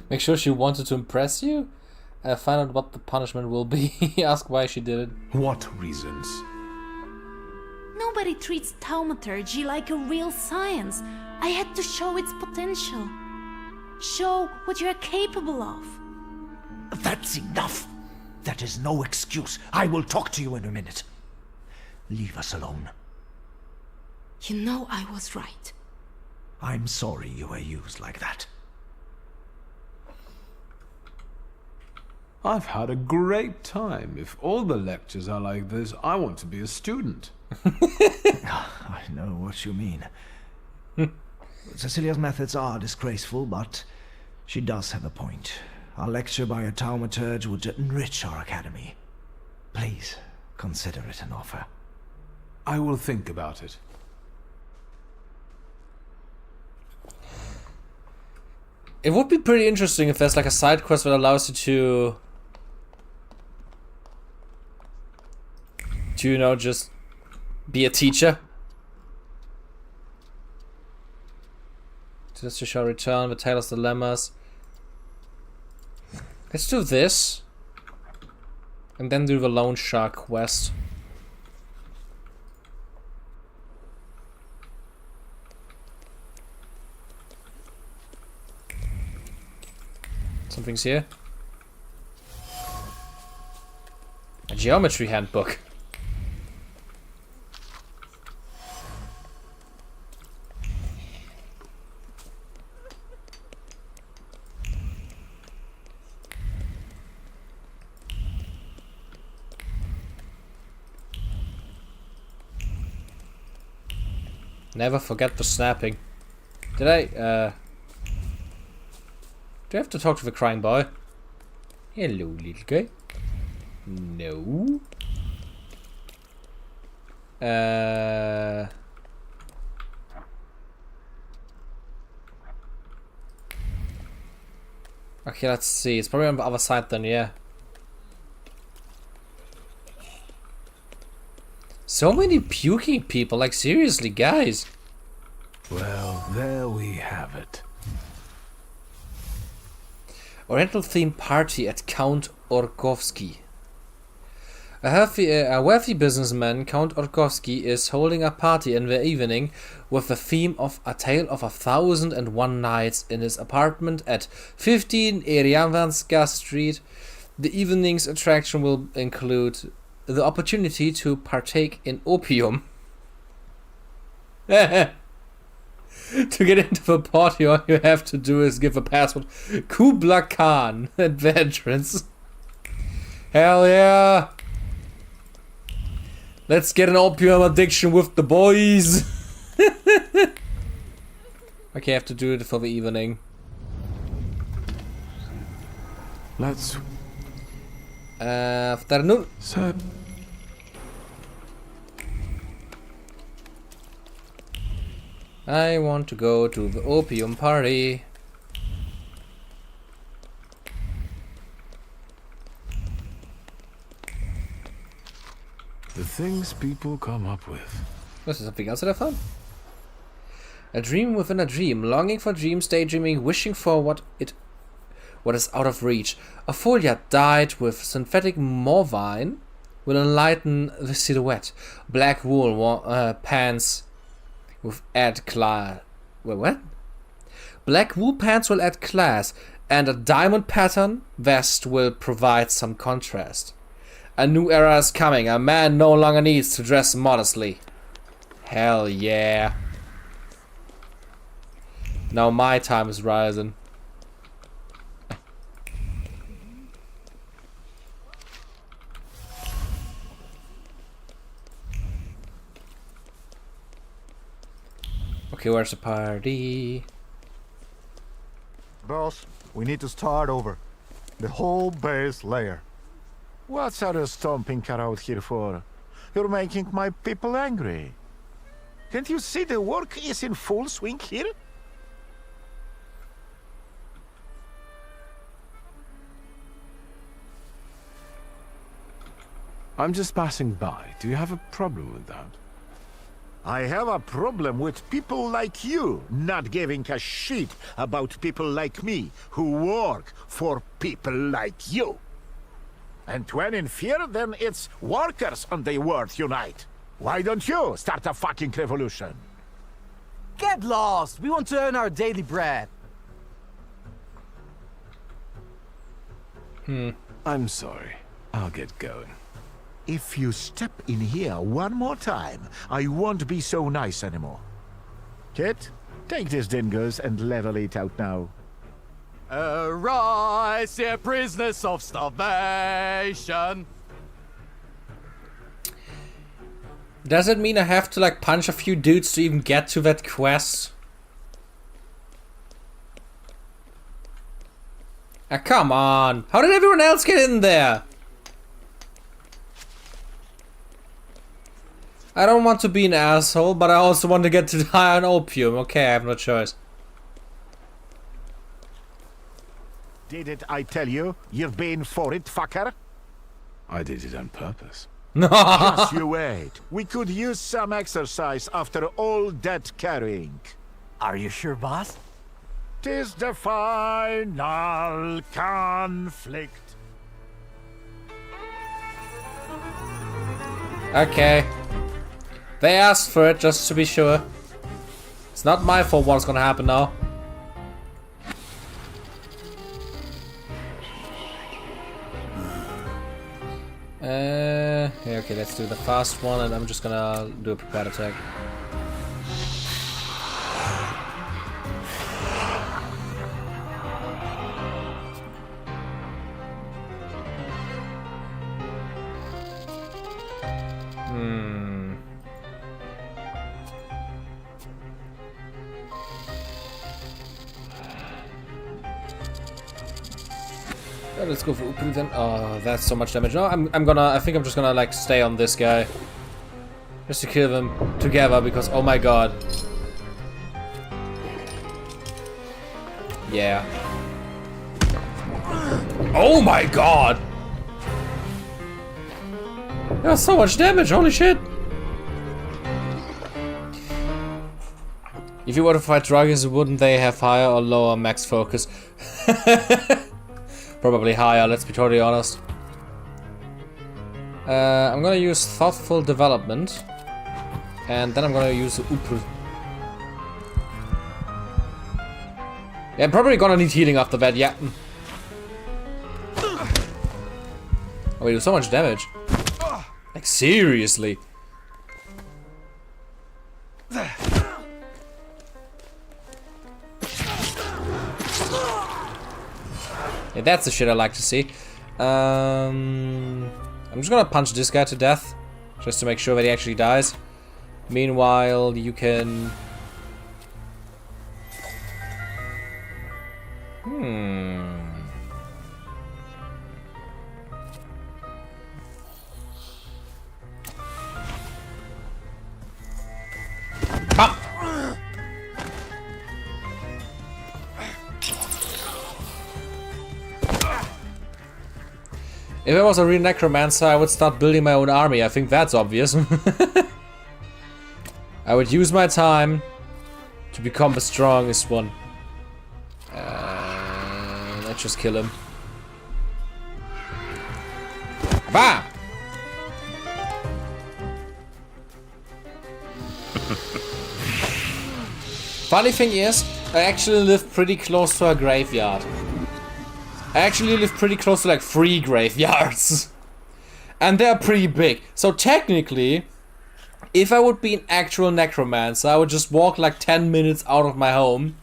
Make sure she wanted to impress you? Find out what the punishment will be. Ask why she did it. What reasons? Nobody treats thaumaturgy like a real science. I had to show its potential. Show what you're capable of. That's enough! That is no excuse. I will talk to you in a minute. Leave us alone. You know I was right. I'm sorry you were used like that. I've had a great time. If all the lectures are like this, I want to be a student. I know what you mean. Cecilia's methods are disgraceful, but she does have a point. A lecture by a thaumaturge would enrich our academy. Please, consider it an offer. I will think about it. It would be pretty interesting if there's like a side quest that allows you to you know, just be a teacher. Just shall return, the Taylor's Dilemmas. Let's do this. And then do the Lone Shark quest. Something's here. A geometry handbook. Never forget the snapping. Did I, do I have to talk to the crying boy? Hello, little guy. No. Okay, let's see. It's probably on the other side then, yeah. So many puking people, like seriously, guys. Well, there we have it. Oriental themed party at Count Orkovsky. A wealthy businessman, Count Orkowski, is holding a party in the evening with the theme of A Tale of 1,001 Nights in his apartment at 15 Eryavanska Street. The evening's attraction will include the opportunity to partake in opium. To get into the party, all you have to do is give a password Kubla Khan at the entrance. Hell yeah! Let's get an opium addiction with the boys! Okay, I have to do it for the evening. Let's... Afternoon. So... I want to go to the opium party. The things people come up with. Was there something else that I found? A dream within a dream, longing for dreams, daydreaming, wishing for what is out of reach. A folia dyed with synthetic morphine will enlighten the silhouette. Black wool pants with add class. Wait, what? Black wool pants will add class, and a diamond pattern vest will provide some contrast. A new era is coming. A man no longer needs to dress modestly. Hell yeah. Now my time is rising. Okay, where's the party? Boss, we need to start over. The whole base layer. What's our stomping car out here for? You're making my people angry. Can't you see the work is in full swing here? I'm just passing by. Do you have a problem with that? I have a problem with people like you not giving a shit about people like me who work for people like you. And when in fear, then it's workers on the world unite. Why don't you start a fucking revolution? Get lost! We want to earn our daily bread. I'm sorry. I'll get going. If you step in here one more time, I won't be so nice anymore. Kit, take these dingoes and level it out now. Arise, ye prisoners of starvation. Does it mean I have to like punch a few dudes to even get to that quest? Ah, come on. How did everyone else get in there? I don't want to be an asshole, but I also want to get to die on opium. Okay, I have no choice. Didn't I tell you? You've been for it, fucker? I did it on purpose. Just you wait. We could use some exercise after all that carrying. Are you sure, boss? 'Tis the final conflict. Okay. They asked for it, just to be sure. It's not my fault what's gonna happen now. Yeah, okay, let's do the fast one, and I'm just gonna do a prepared attack. Yeah, let's go for Upri then. Oh, that's so much damage. No, I think I'm just gonna like stay on this guy. Just to kill them together because oh my god. Yeah. Oh my god! That's so much damage, holy shit! If you were to fight dragons, wouldn't they have higher or lower max focus? Probably higher, let's be totally honest. I'm gonna use thoughtful development. And then I'm gonna use Upru. Yeah, I'm probably gonna need healing after that, yeah. Oh, we do so much damage. Like, seriously. Yeah, that's the shit I like to see. I'm just gonna punch this guy to death, just to make sure that he actually dies. Meanwhile, you can... Bam! If I was a real necromancer, I would start building my own army. I think that's obvious. I would use my time to become the strongest one. Let's just kill him. Bah! Funny thing is, I actually live pretty close to a graveyard. I actually live pretty close to like 3 graveyards. And they're pretty big. So technically, if I would be an actual necromancer, I would just walk like 10 minutes out of my home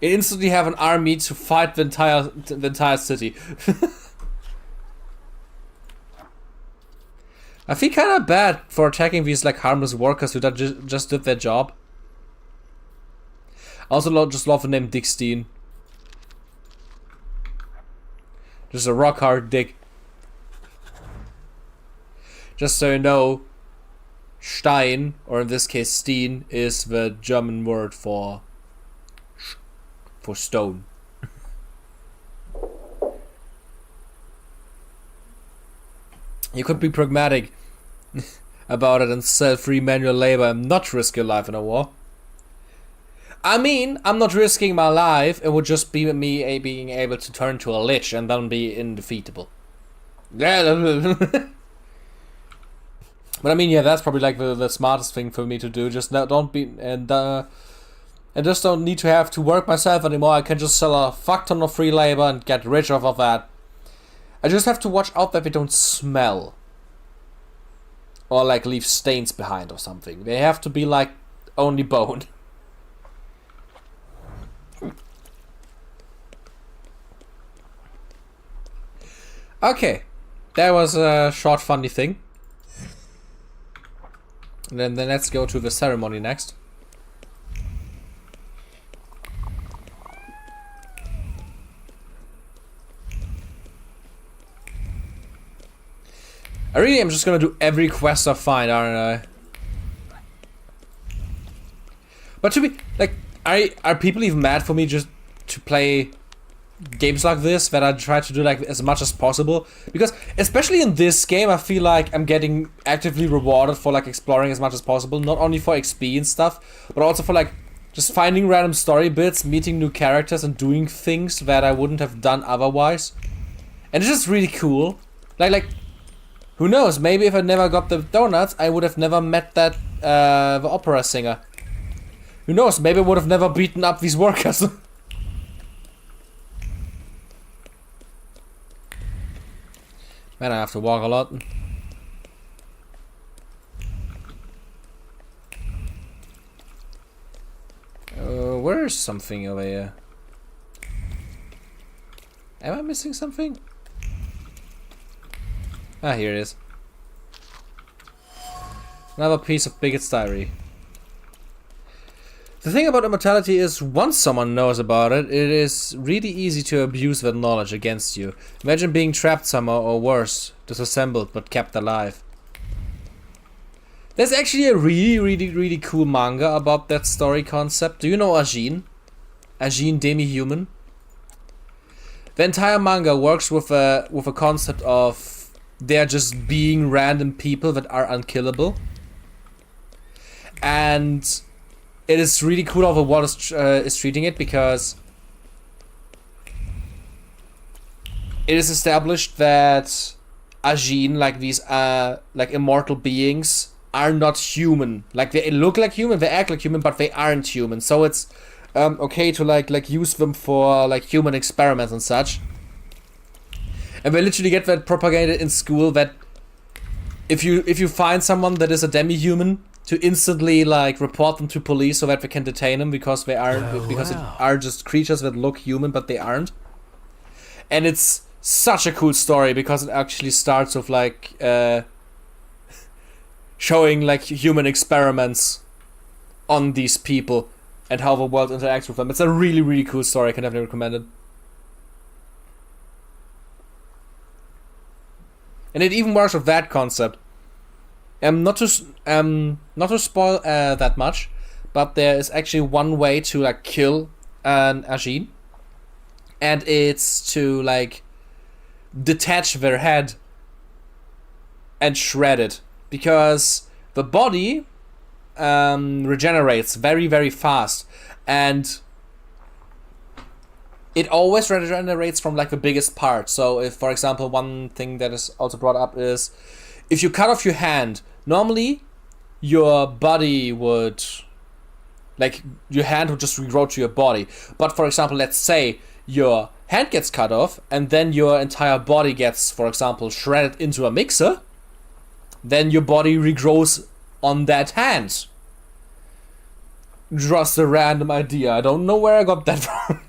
and instantly have an army to fight the entire city. I feel kind of bad for attacking these like harmless workers who just did their job. I also just love the name Dick Steen. Just a rock hard dick. Just so you know, Stein, or in this case Steen, is the German word for stone. You could be pragmatic about it and sell free manual labor and not risk your life in a war. I mean, I'm not risking my life. It would just be me being able to turn to a lich and then be indefeatable. But I mean, yeah, that's probably like the smartest thing for me to do. Just don't be I just don't need to have to work myself anymore. I can just sell a fuck ton of free labor and get rich off of that. I just have to watch out that they don't smell. Or like leave stains behind or something. They have to be like only bone. Okay, that was a short funny thing. And then let's go to the ceremony next. I really am just gonna do every quest I find, aren't I? But to be like, are people even mad for me just to play games like this that I try to do like as much as possible? Because especially in this game, I feel like I'm getting actively rewarded for like exploring as much as possible, not only for XP and stuff, but also for like just finding random story bits, meeting new characters, and doing things that I wouldn't have done otherwise. And it's just really cool. Like. Who knows, maybe if I never got the donuts, I would have never met that, the opera singer. Who knows, maybe I would have never beaten up these workers. Man, I have to walk a lot. Where's something over here? Am I missing something? Ah, here it is. Another piece of Bigot's diary. The thing about immortality is, once someone knows about it, it is really easy to abuse that knowledge against you. Imagine being trapped somewhere, or worse, disassembled but kept alive. There's actually a really cool manga about that story concept. Do you know Ajin? Ajin Demi-Human? The entire manga works with a concept of they're just being random people that are unkillable. And it is really cool how the world is treating it, because it is established that Ajin, like these like immortal beings, are not human. Like they look like human, they act like human, but they aren't human. So it's okay to like use them for like human experiments and such. And we literally get that propagated in school that if you find someone that is a demi-human, to instantly like report them to police so that they can detain them because they aren't they are just creatures that look human but they aren't. And it's such a cool story because it actually starts with like showing like human experiments on these people and how the world interacts with them. It's a really, really cool story. I can definitely recommend it. And it even works with that concept. Not to spoil that much, but there is actually one way to like kill an Ajin, and it's to like detach their head and shred it, because the body regenerates very, very fast, and it always regenerates from like the biggest part. So if, for example, one thing that is also brought up is if you cut off your hand, normally your body would, like your hand would just regrow to your body. But for example, let's say your hand gets cut off and then your entire body gets, for example, shredded into a mixer, then your body regrows on that hand. Just a random idea. I don't know where I got that from.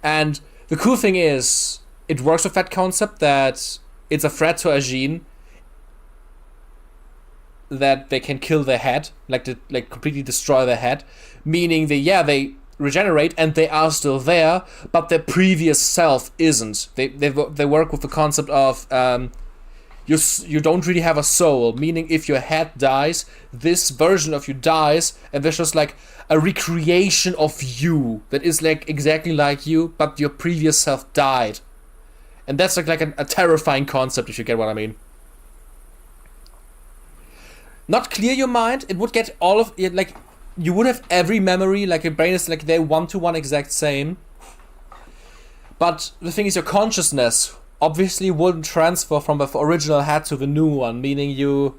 And the cool thing is, it works with that concept that it's a threat to Ajin that they can kill their head, like completely destroy their head, meaning they regenerate and they are still there, but their previous self isn't. They work with the concept of you don't really have a soul, meaning if your head dies, this version of you dies, and there's just like a recreation of you that is like exactly like you, but your previous self died. And that's like a terrifying concept, if you get what I mean. Not clear your mind, it would get all of it, like you would have every memory, like your brain is like they're 1-to-1 exact same. But the thing is, your consciousness obviously wouldn't transfer from the original head to the new one, meaning you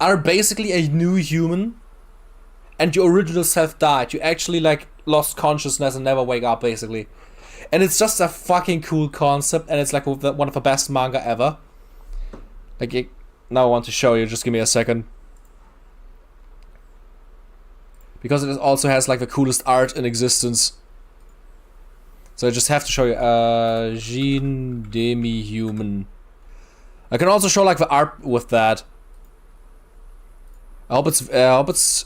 are basically a new human and your original self died. You actually like lost consciousness and never wake up, basically. And it's just a fucking cool concept, and it's like one of the best manga ever. Like, now I want to show you, just give me a second. Because it also has like the coolest art in existence. So I just have to show you, Jean Demi-Human. I can also show like the art with that. I hope it's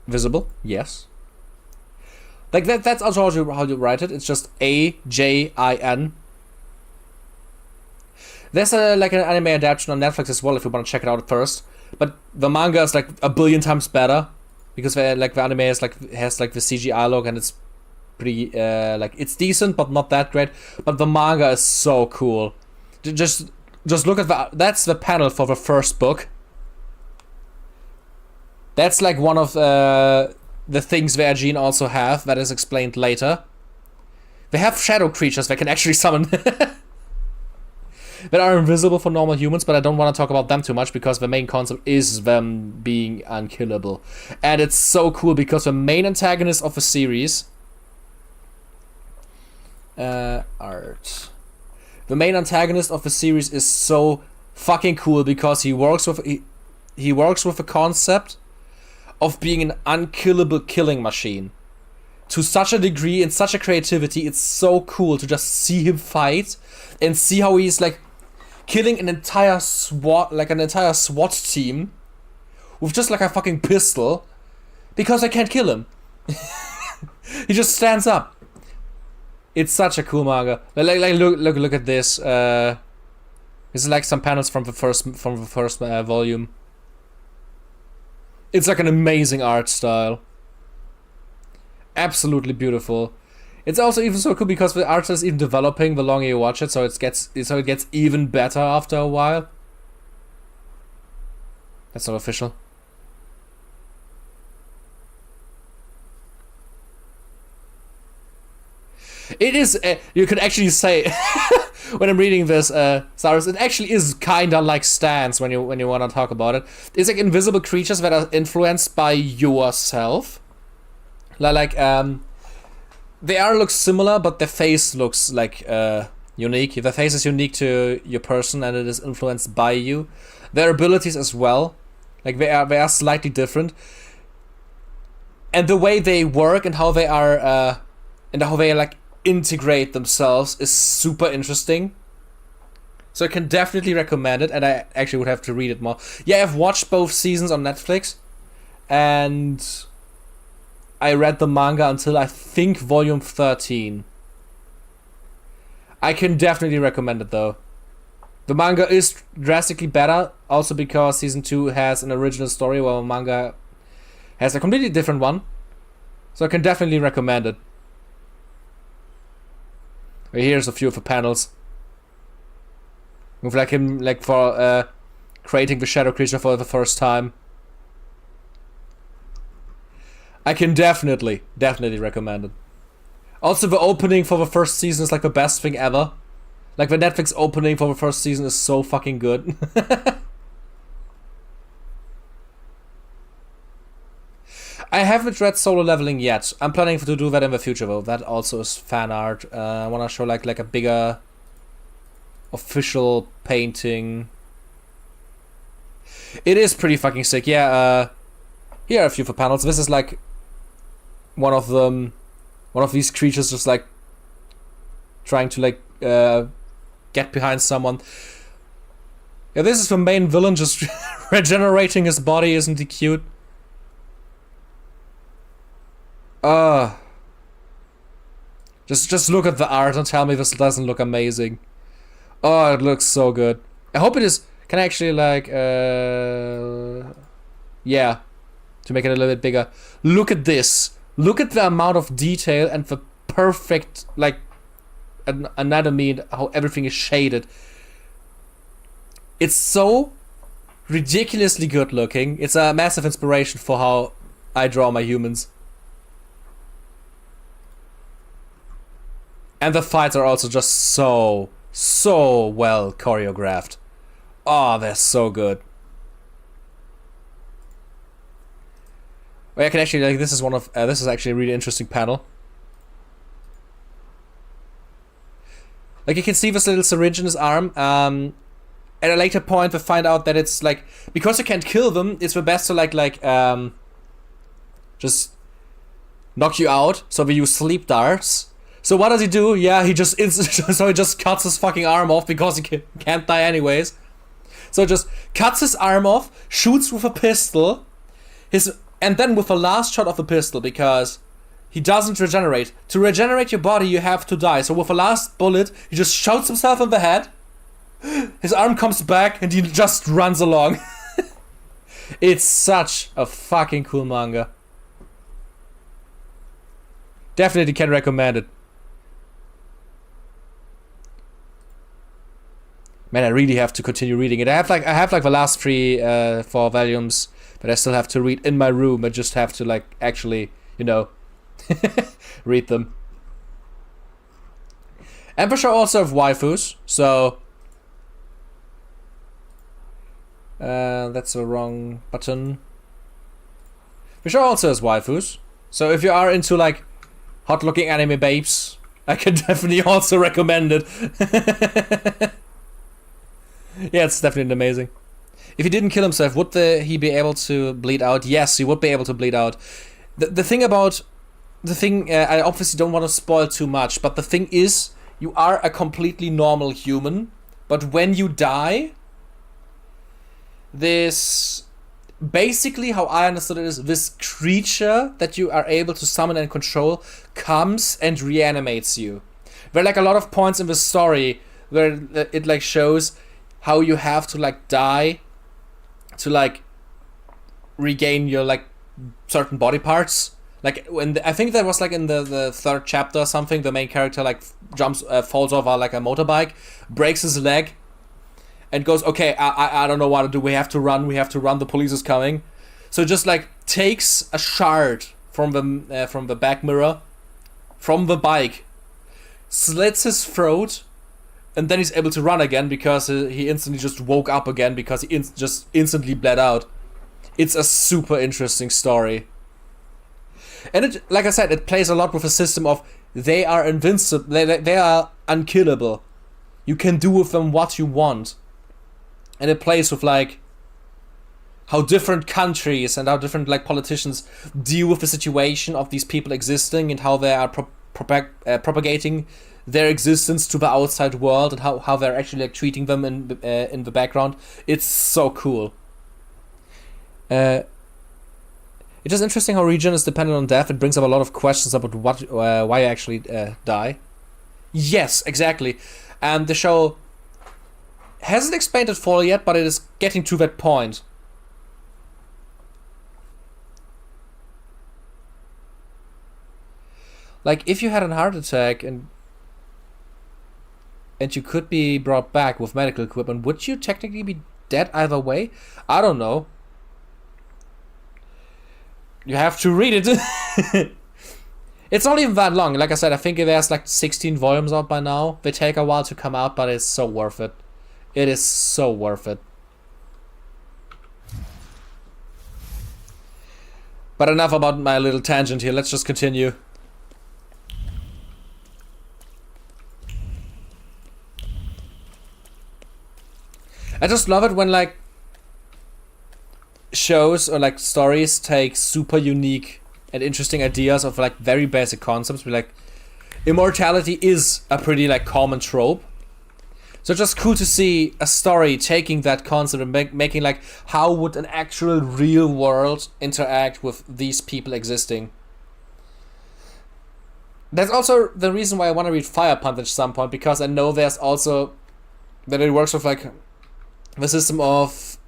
visible. Yes. Like that's also how you write it. It's just A-J-I-N. There's like an anime adaptation on Netflix as well if you want to check it out first. But the manga is like a billion times better because the anime has like the CGI look, and it's pretty like it's decent but not that great. But the manga is so cool. Just look at that's the panel for the first book. That's like one of the things where Ajin also have that is explained later. They have shadow creatures that can actually summon that are invisible for normal humans, but I don't want to talk about them too much because the main concept is them being unkillable. And it's so cool because the main antagonist of the series art. The main antagonist of the series is so fucking cool because he works with the concept of being an unkillable killing machine to such a degree and such a creativity. It's so cool to just see him fight and see how he's like killing an entire SWAT team with just like a fucking pistol because I can't kill him. He just stands up. It's such a cool manga. Like look at this. This is like some panels from the first volume. It's like an amazing art style. Absolutely beautiful. It's also even so cool because the art is even developing the longer you watch it, so it gets even better after a while. That's not official. It is. You could actually say when I'm reading this, Cyrus, it actually is kinda like Stance when you want to talk about it. It's like invisible creatures that are influenced by yourself. Like they look similar, but their face looks like unique. Their face is unique to your person, and it is influenced by you. Their abilities as well, like they are slightly different, and the way they work and how they are like integrate themselves is super interesting. So I can definitely recommend it, and I actually would have to read it more. Yeah, I've watched both seasons on Netflix, and I read the manga until I think volume 13. I can definitely recommend it though. The manga is drastically better, also because season 2 has an original story, while manga has a completely different one. So I can definitely recommend it. Here's a few of the panels. With like him for creating the shadow creature for the first time. I can definitely recommend it. Also, the opening for the first season is like the best thing ever. Like the Netflix opening for the first season is so fucking good. I haven't read Solo Leveling yet. I'm planning to do that in the future though. That also is fan art. I want to show like a bigger official painting. It is pretty fucking sick. Yeah, here are a few for panels. This is like one of them. One of these creatures just like trying to like get behind someone. Yeah, this is the main villain just regenerating his body. Isn't he cute? Just look at the art and tell me this doesn't look amazing. Oh, it looks so good. I hope it is. Can I actually like yeah, to make it a little bit bigger. Look at this. Look at the amount of detail and the perfect like anatomy and how everything is shaded. It's so ridiculously good looking. It's a massive inspiration for how I draw my humans. And the fights are also just so well choreographed. Oh, they're so good. I can actually like this is one of this is actually a really interesting panel. Like you can see this little syringe in his arm. At a later point, we find out that it's like because you can't kill them, it's the best to like just knock you out. So we use sleep darts. So what does he do? Yeah, he just so he just cuts his fucking arm off because he can't die anyways. So just cuts his arm off, shoots with a pistol, and then with the last shot of the pistol because he doesn't regenerate. To regenerate your body, you have to die. So with the last bullet, he just shoots himself in the head. His arm comes back and he just runs along. It's such a fucking cool manga. Definitely can recommend it. Man, I really have to continue reading it. I have like the last 4 volumes that I still have to read in my room. I just have to like actually, you know, read them. And for sure also have waifus, so that's the wrong button. For sure also has waifus. So if you are into like hot looking anime babes, I can definitely also recommend it. Yeah, it's definitely amazing. If he didn't kill himself, would he be able to bleed out? Yes, he would be able to bleed out. The thing, I obviously don't want to spoil too much, but the thing is, you are a completely normal human, but when you die, basically how I understood it is, this creature that you are able to summon and control comes and reanimates you. There are like a lot of points in the story where it like shows how you have to like die to like regain your like certain body parts. Like when I think that was like in the 3rd chapter or something, the main character like falls over like a motorbike, breaks his leg, and goes, okay, I don't know what to do. We have to run. The police is coming. So just like takes a shard from the back mirror, from the bike, slits his throat, and then he's able to run again because he instantly just woke up again because he just instantly bled out. It's a super interesting story. And it, like I said, it plays a lot with a system of they are invincible, they are unkillable. You can do with them what you want. And it plays with like how different countries and how different like politicians deal with the situation of these people existing and how they are propagating their existence to the outside world and how they're actually like treating them in the background. It's so cool. It is interesting how regen is dependent on death. It brings up a lot of questions about why you actually die. Yes, exactly. And the show hasn't explained it fully yet, but it is getting to that point. Like, if you had a heart attack and you could be brought back with medical equipment, would you technically be dead either way? I don't know. You have to read it. It's not even that long. Like I said, I think there's like 16 volumes out by now. They take a while to come out, but it's so worth it. It is so worth it. But enough about my little tangent here. Let's just continue. I just love it when like shows or like stories take super unique and interesting ideas of like very basic concepts. But like immortality is a pretty like common trope. So it's just cool to see a story taking that concept and making like how would an actual real world interact with these people existing. That's also the reason why I want to read Fire Punch at some point, because I know there's also that it works with like the system of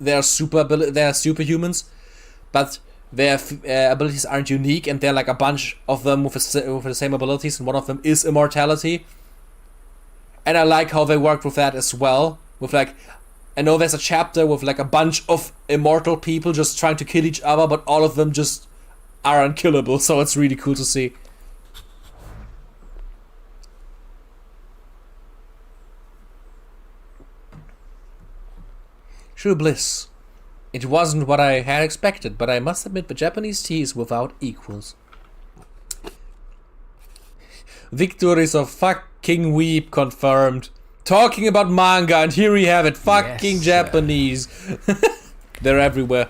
they're superhumans, but their abilities aren't unique, and they're like a bunch of them with the same abilities, and one of them is immortality. And I like how they worked with that as well. With like, I know there's a chapter with like a bunch of immortal people just trying to kill each other, but all of them just are unkillable. So it's really cool to see. True bliss. It wasn't what I had expected, but I must admit the Japanese tea is without equals. Victor is a fucking weep, confirmed. Talking about manga, and here we have it. Fucking yes, Japanese. They're everywhere.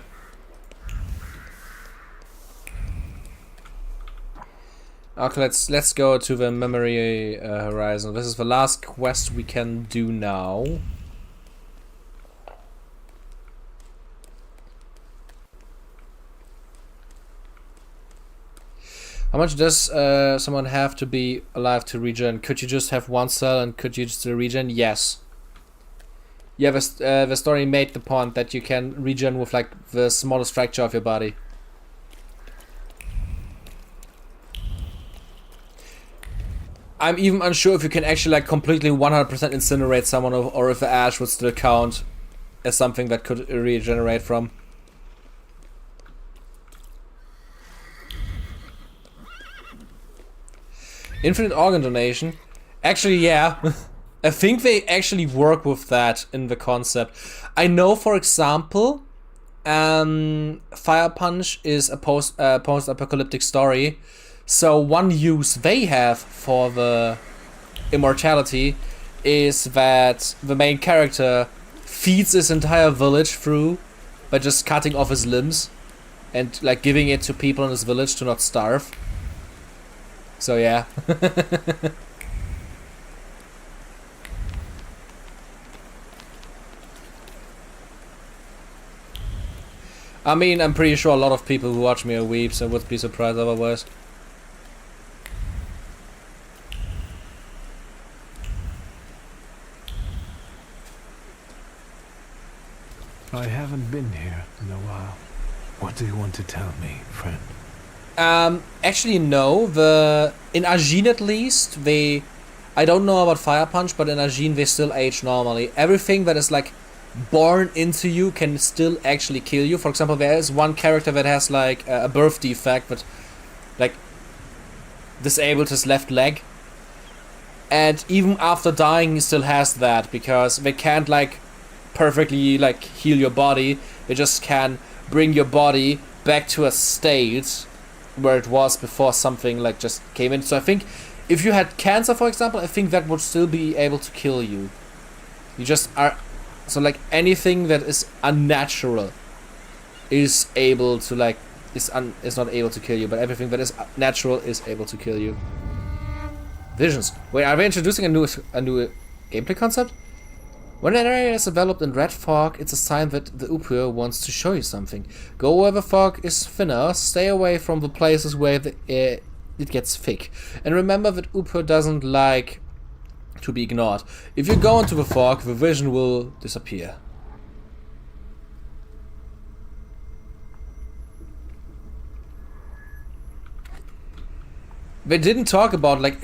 Okay, let's go to the memory horizon. This is the last quest we can do now. How much does someone have to be alive to regen? Could you just have one cell and could you just regen? Yes. Yeah, the story made the point that you can regen with like the smallest fracture of your body. I'm even unsure if you can actually like completely 100% incinerate someone, or if the ash would still count as something that could regenerate from. Infinite organ donation. Actually, yeah. I think they actually work with that in the concept. I know, for example, Fire Punch is a post-apocalyptic story. So one use they have for the immortality is that the main character feeds his entire village through by just cutting off his limbs and like giving it to people in his village to not starve. So yeah. I mean, I'm pretty sure a lot of people who watch me are weeps. I would be surprised otherwise. I haven't been here in a while. What do you want to tell me, friend? Actually no, in Ajin at least, I don't know about Fire Punch, but in Ajin they still age normally. Everything that is like born into you can still actually kill you. For example, there is one character that has like a birth defect that like disabled his left leg. and even after dying, he still has that, because they can't like perfectly like heal your body. They just can bring your body back to a state where it was before something like just came in. So I think if you had cancer, for example, I think that would still be able to kill you. You just are, so like anything that is unnatural is able to like is not able to kill you, but everything that is natural is able to kill you. Visions. Wait, are they introducing a new gameplay concept? When an area is developed in red fog, it's a sign that the Upur wants to show you something. Go where the fog is thinner, stay away from the places where it gets thick. And remember that Upur doesn't like to be ignored. If you go into the fog, the vision will disappear. They didn't talk about like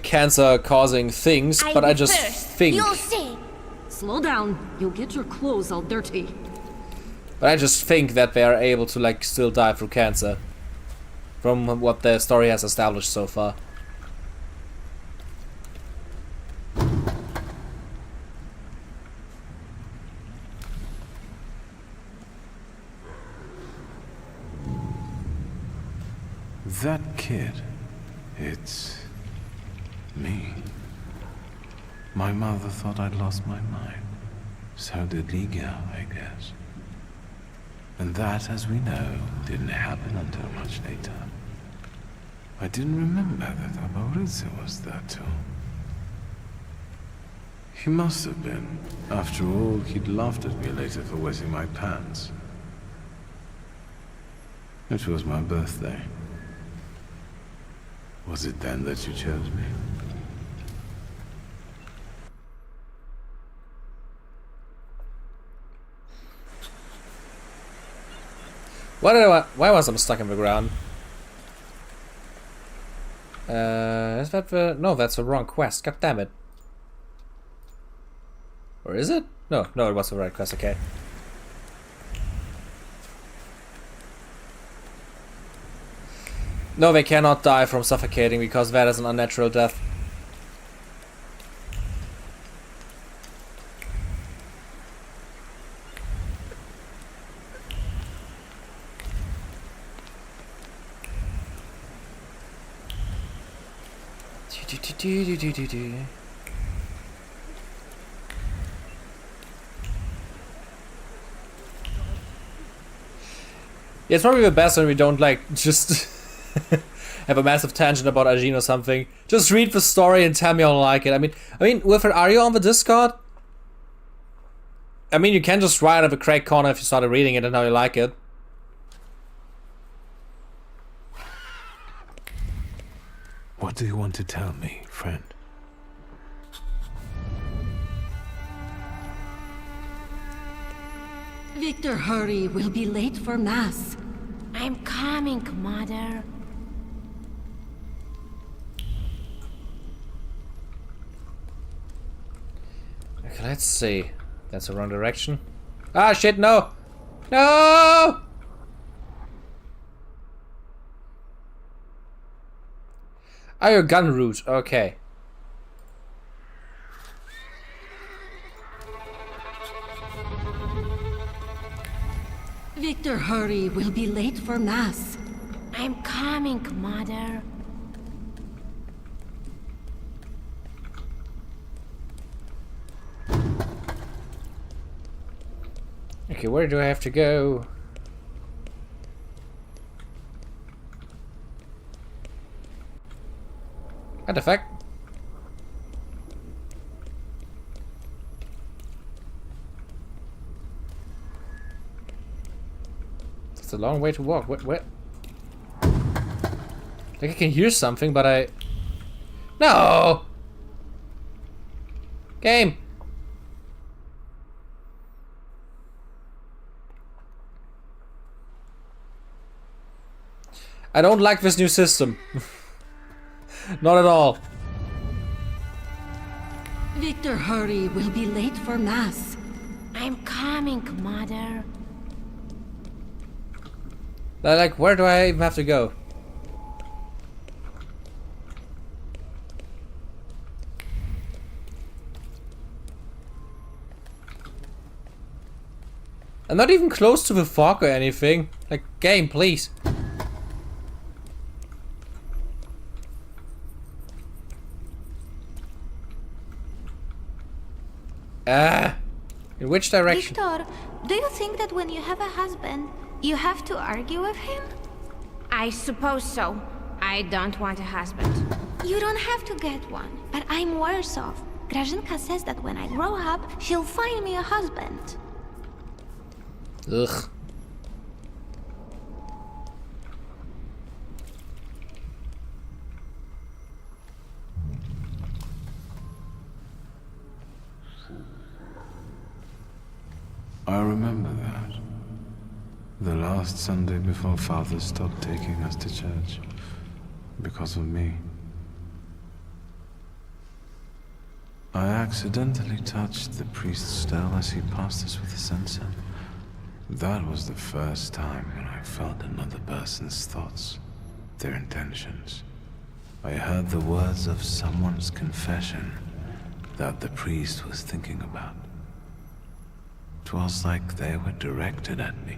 cancer causing things, but I just think. You'll see. Slow down. You'll get your clothes all dirty. But I just think that they are able to like still die through cancer, from what the story has established so far. That kid, it's me. My mother thought I'd lost my mind. So did Liga, I guess. And that, as we know, didn't happen until much later. I didn't remember that Abauriza was there too. He must have been. After all, he'd laughed at me later for wetting my pants. It was my birthday. Was it then that you chose me? Why was I stuck in the ground? Is that the... No, that's the wrong quest. God damn it. Or is it? No, it was the right quest, okay. No, they cannot die from suffocating because that is an unnatural death. Yeah, it's probably the best when we don't like just have a massive tangent about Ajin or something. Just read the story and tell me how I like it. I mean, Wilfred, are you on the Discord? I mean, you can just write up a Craig corner if you started reading it and how you like it. What do you want to tell me, friend? Victor, hurry. We'll be late for Mass. I'm coming, Mother. Okay, let's see. That's the wrong direction. Ah, shit, no! No! Oh, your gun route. Okay. Victor, hurry. We'll be late for Mass. I'm coming, Mother. Okay, where do I have to go? What the fuck? It's a long way to walk. What? Like I can hear something, but I... No! Game! I don't like this new system. Not at all. Victor, hurry. We'll be late for Mass. I'm coming, Mother. Like, where do I even have to go? I'm not even close to the fog or anything. Like, game, please. In which direction? Victor, do you think that when you have a husband, you have to argue with him? I suppose so. I don't want a husband. You don't have to get one, but I'm worse off. Grażynka says that when I grow up, she'll find me a husband. Ugh. I remember that. The last Sunday before Father stopped taking us to church. Because of me. I accidentally touched the priest's stele as he passed us with a censer. That was the first time when I felt another person's thoughts, their intentions. I heard the words of someone's confession that the priest was thinking about. It was like they were directed at me.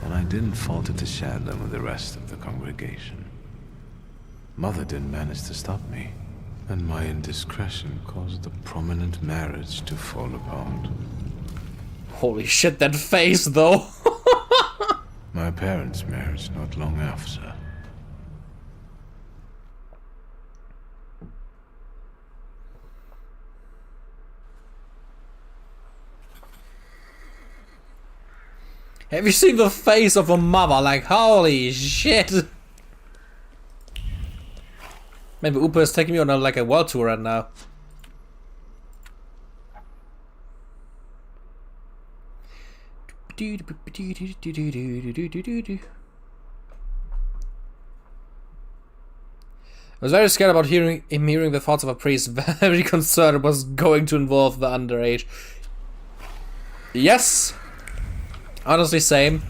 And I didn't falter to share them with the rest of the congregation. Mother didn't manage to stop me, and my indiscretion caused a prominent marriage to fall apart. Holy shit, that face though! My parents' marriage not long after. Have you seen the face of a mother? Like, holy shit! Maybe Upa is taking me on like a world tour right now. I was very scared about hearing the thoughts of a priest. Very concerned it was going to involve the underage. Yes! Honestly, same.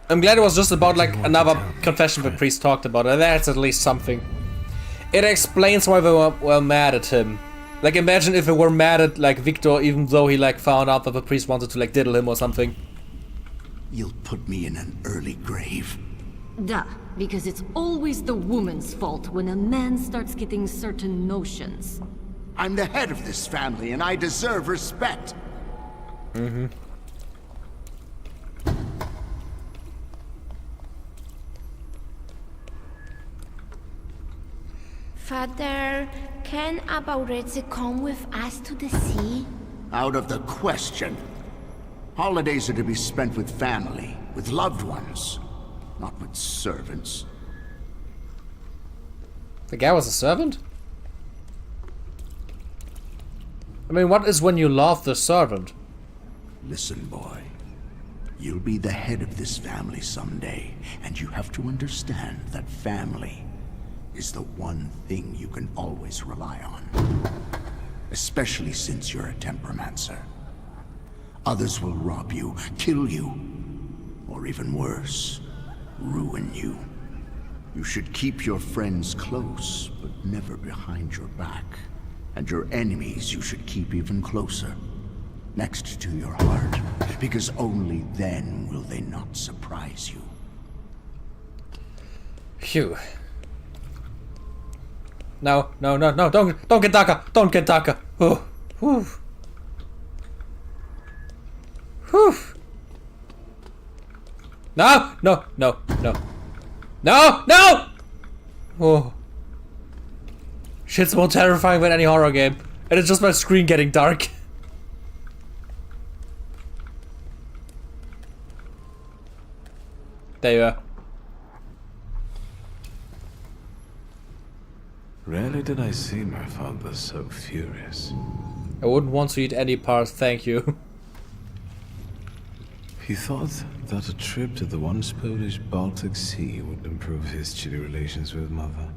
I'm glad it was just about like another confession the priest talked about. And that's at least something. It explains why they were mad at him. Like, imagine if they were mad at like Victor, even though he like found out that the priest wanted to like diddle him or something. You'll put me in an early grave. Duh, because it's always the woman's fault when a man starts getting certain notions. I'm the head of this family and I deserve respect. Mm-hmm. Father, can Abauretse come with us to the sea? Out of the question. Holidays are to be spent with family, with loved ones, not with servants. The guy was a servant? I mean, what is when you love the servant? Listen, boy. You'll be the head of this family someday, and you have to understand that family is the one thing you can always rely on. Especially since you're a temperamencer. Others will rob you, kill you, or even worse, ruin you. You should keep your friends close, but never behind your back. And your enemies you should keep even closer, next to your heart, because only then will they not surprise you. Phew. No, no, no, no, don't get darker, don't get darker. Oh, whew. Whew. No, no, no, no. No, no! Oh. Shit's more terrifying than any horror game. And it's just my screen getting dark. There you are. Rarely did I see my father so furious. I wouldn't want to eat any part, thank you. He thought that a trip to the once Polish Baltic Sea would improve his chilly relations with Mother.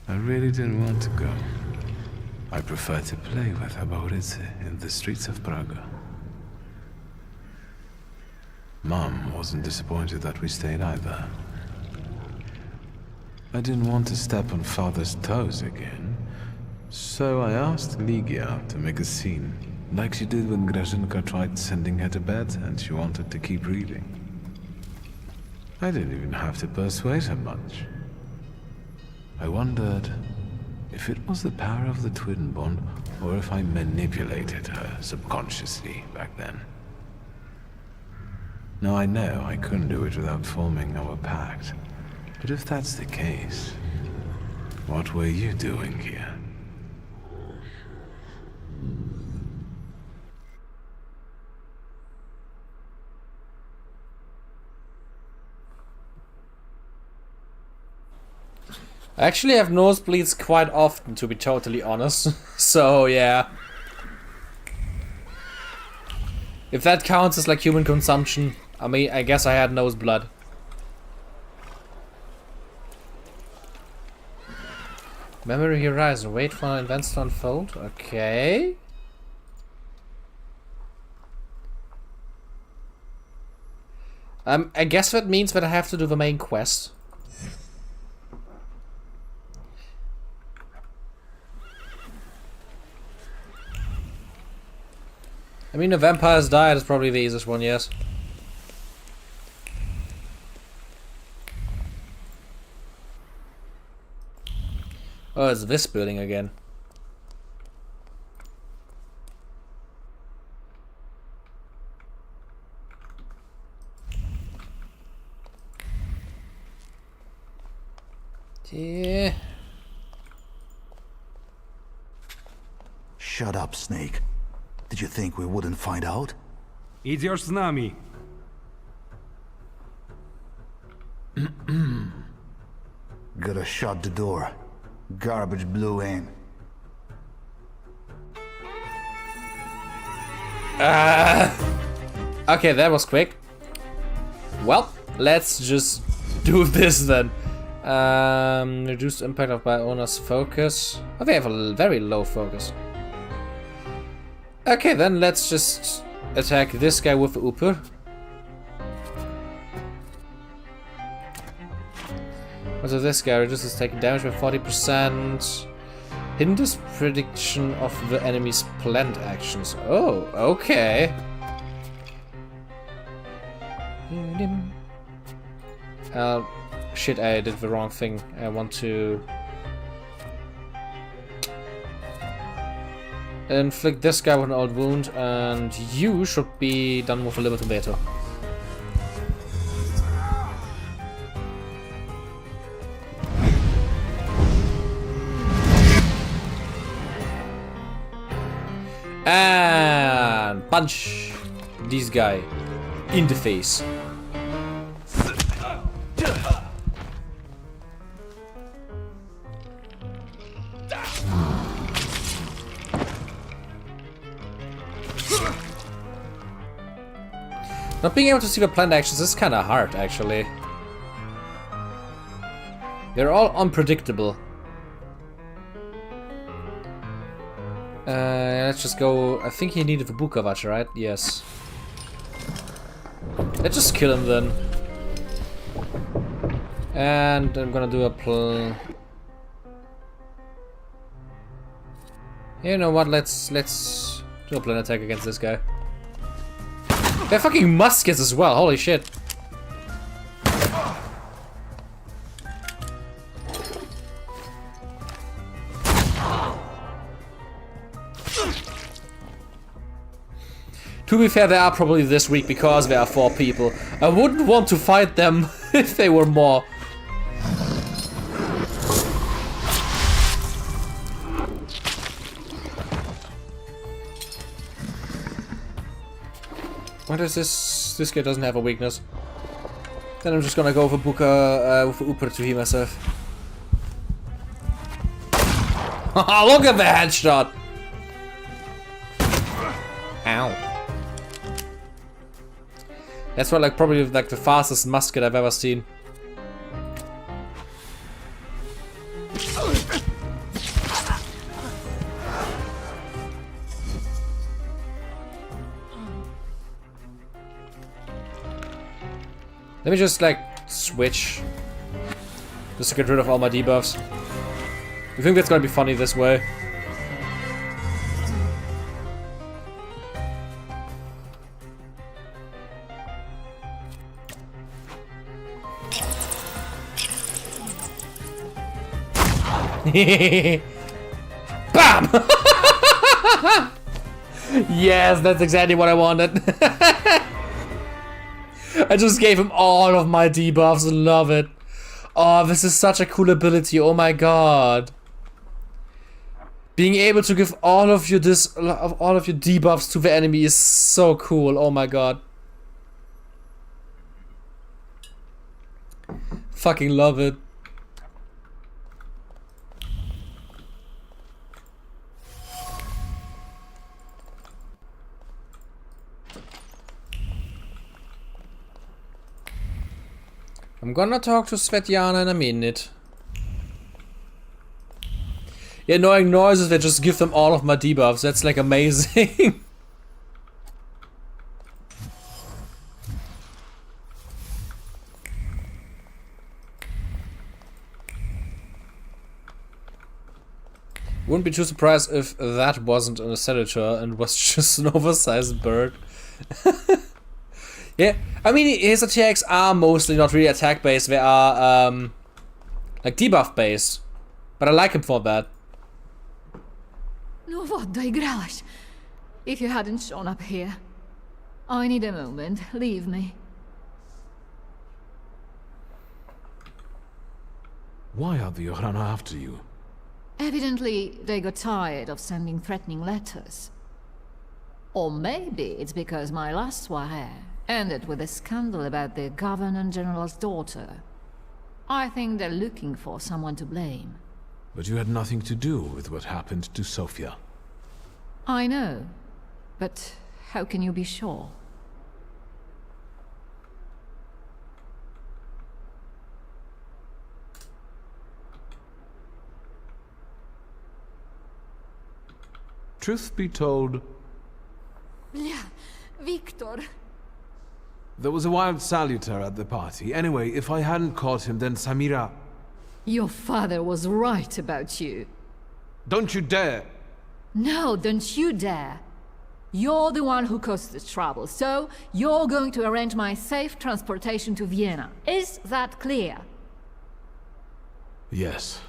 I really didn't want to go. I preferred to play with Abauretse in the streets of Praga. Mom wasn't disappointed that we stayed either. I didn't want to step on Father's toes again, so I asked Ligia to make a scene. Like she did when Grażynka tried sending her to bed and she wanted to keep reading. I didn't even have to persuade her much. I wondered if it was the power of the twin bond or if I manipulated her subconsciously back then. Now I know I couldn't do it without forming our pact. But if that's the case, what were you doing here? I actually have nosebleeds quite often, to be totally honest. So, yeah. If that counts as like human consumption, I mean, I guess I had nose blood. Memory horizon. Wait for events to unfold. Okay. I guess that means that I have to do the main quest. I mean, the vampires died is probably the easiest one, yes. Oh, it's this building again. Yeah. Shut up, Snake. Did you think we wouldn't find out? Идешь с нами. Gotta shut the door. Garbage blew in. Okay, that was quick. Well, let's just do this then. Reduced impact of by owner's focus. Oh, they have a very low focus. Okay, then let's just attack this guy with the Uper. Also, this guy reduces taking damage by 40%. Hinders prediction of the enemy's planned actions. Oh, okay. Shit, I did the wrong thing. I want to inflict this guy with an old wound, and you should be done with a limited veto. And punch this guy in the face. Not being able to see the planned actions is kind of hard, actually. They're all unpredictable. Let's just go. I think he needed the Bukavac, right? Yes. Let's just kill him then. And I'm gonna do a You know what? Let's do a plan attack against this guy. They're fucking muskets as well. Holy shit. To be fair, they are probably this weak because there are 4 people. I wouldn't want to fight them if they were more. What is this? This guy doesn't have a weakness. Then I'm just gonna go for Buka with Uper to heal myself. Look at the headshot! Ow. That's what, like, probably like the fastest musket I've ever seen. Let me just, like, switch. Just to get rid of all my debuffs. I think that's gonna be funny this way. Bam! Yes, that's exactly what I wanted. I just gave him all of my debuffs and love it. Oh, this is such a cool ability. Oh my god. Being able to give all of your debuffs to the enemy is so cool. Oh my god. Fucking love it. I'm gonna talk to Svetlana in a minute. Yeah, annoying noises that just give them all of my debuffs. That's like amazing. Wouldn't be too surprised if that wasn't a senator and was just an oversized bird. Yeah, I mean, his attacks are mostly not really attack based, they are like debuff based. But I like him for that. No vad doigrałaś. If you hadn't shown up here. I need a moment, leave me. Why are the Yohrana after you? Evidently, they got tired of sending threatening letters. Or maybe it's because my last soirée ended with a scandal about the Governor-General's daughter. I think they're looking for someone to blame. But you had nothing to do with what happened to Sofia. I know, but how can you be sure? Truth be told, Yeah, Victor. there was a wild saluter at the party. Anyway, if I hadn't caught him, then Samira... Your father was right about you. Don't you dare! No, don't you dare. You're the one who caused the trouble, so you're going to arrange my safe transportation to Vienna. Is that clear? Yes.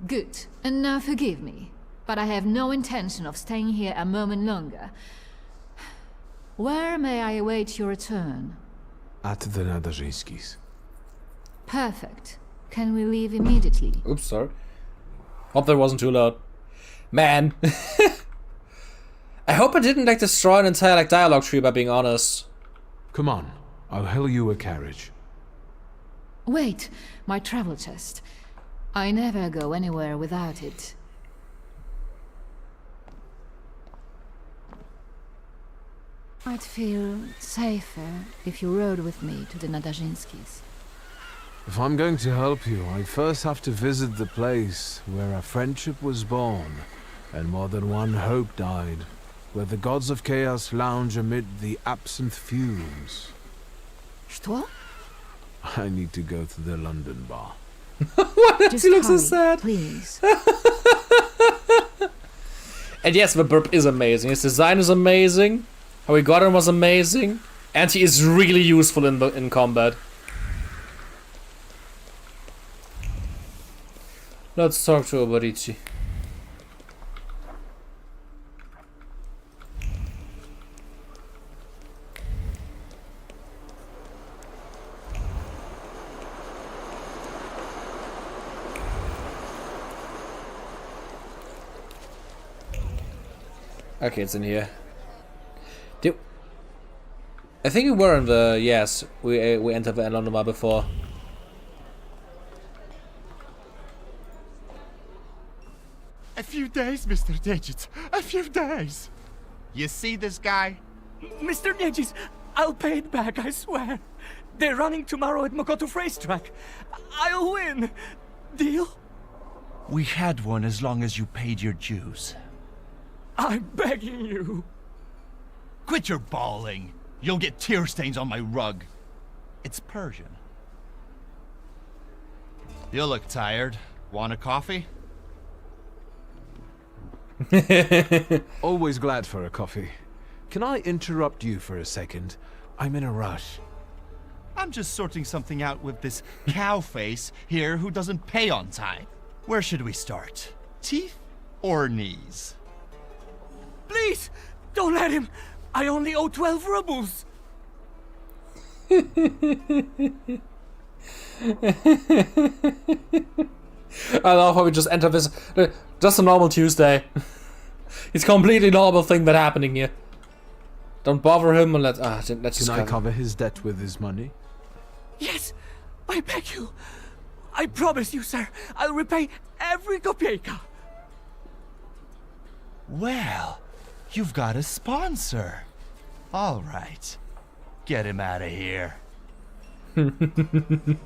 Good. And now forgive me, but I have no intention of staying here a moment longer. Where may I await your return? At the Nadarzyńskis. Perfect. Can we leave immediately? Oops, sorry. Hope that wasn't too loud. Man. I hope I didn't like destroy an entire like dialogue tree by being honest. Come on, I'll hail you a carriage. Wait, my travel chest. I never go anywhere without it. I'd feel safer if you rode with me to the Nadarzyńskis. If I'm going to help you, I first have to visit the place where a friendship was born, and more than one hope died, where the gods of chaos lounge amid the absinthe fumes. Что? I need to go to the London bar. What? Just He looks so hurry, sad. please. And yes, the burp is amazing. His design is amazing. How he got him was amazing. And he is really useful in combat. Let's talk to Obarici. Okay, it's in here. I think we were in the... Yes, we entered the London before. A few days, Mr. Digits. A few days. You see this guy? Mr. Digits, I'll pay it back, I swear. They're running tomorrow at Mokotów racetrack. I'll win. Deal? We had one as long as you paid your dues. I'm begging you. Quit your bawling. You'll get tear stains on my rug. It's Persian. You look tired. Want a coffee? Always glad for a coffee. Can I interrupt you for a second? I'm in a rush. I'm just sorting something out with this cow face here who doesn't pay on time. Where should we start? Teeth or knees? Please, don't let him. I only owe 12 rubles. I love how we just enter this. Just a normal Tuesday. It's a completely normal thing that happening here. Don't bother him and let's just. Can I cover his debt with his money? Yes, I beg you. I promise you, sir, I'll repay every kopeka. Well, you've got a sponsor. All right. Get him out of here.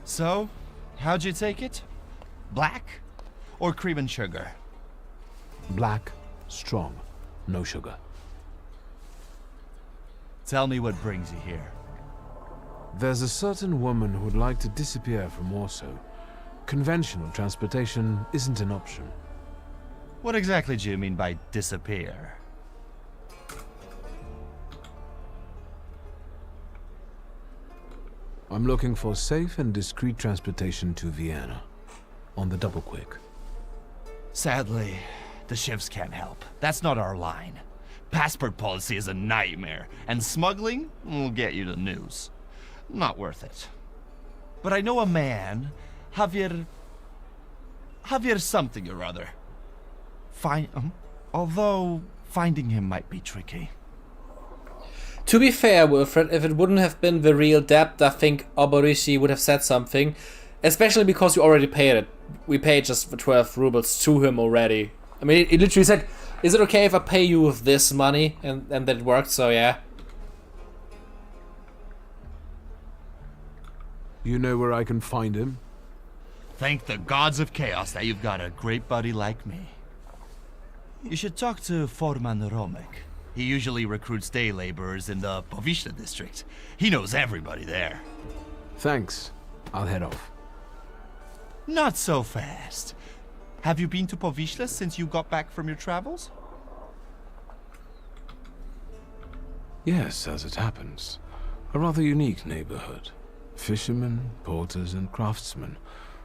So, how'd you take it? Black or cream and sugar? Black, strong, no sugar. Tell me what brings you here. There's a certain woman who would like to disappear from Warsaw. Conventional transportation isn't an option. What exactly do you mean by disappear? I'm looking for safe and discreet transportation to Vienna. On the double quick. Sadly, the shifts can't help. That's not our line. Passport policy is a nightmare, and smuggling will get you the news. Not worth it. But I know a man, Javier something or other. Although finding him might be tricky. To be fair, Wilfred, if it wouldn't have been the real debt, I think Oborishi would have said something. Especially because you already paid it. We paid just the 12 rubles to him already. I mean, he literally said, is it okay if I pay you with this money? And that it worked, so yeah. You know where I can find him? Thank the gods of chaos that you've got a great buddy like me. You should talk to Foreman Romek. He usually recruits day laborers in the Povishna district. He knows everybody there. Thanks. I'll head off. Not so fast. Have you been to Povishna since you got back from your travels? Yes, as it happens. A rather unique neighborhood. Fishermen, porters, and craftsmen,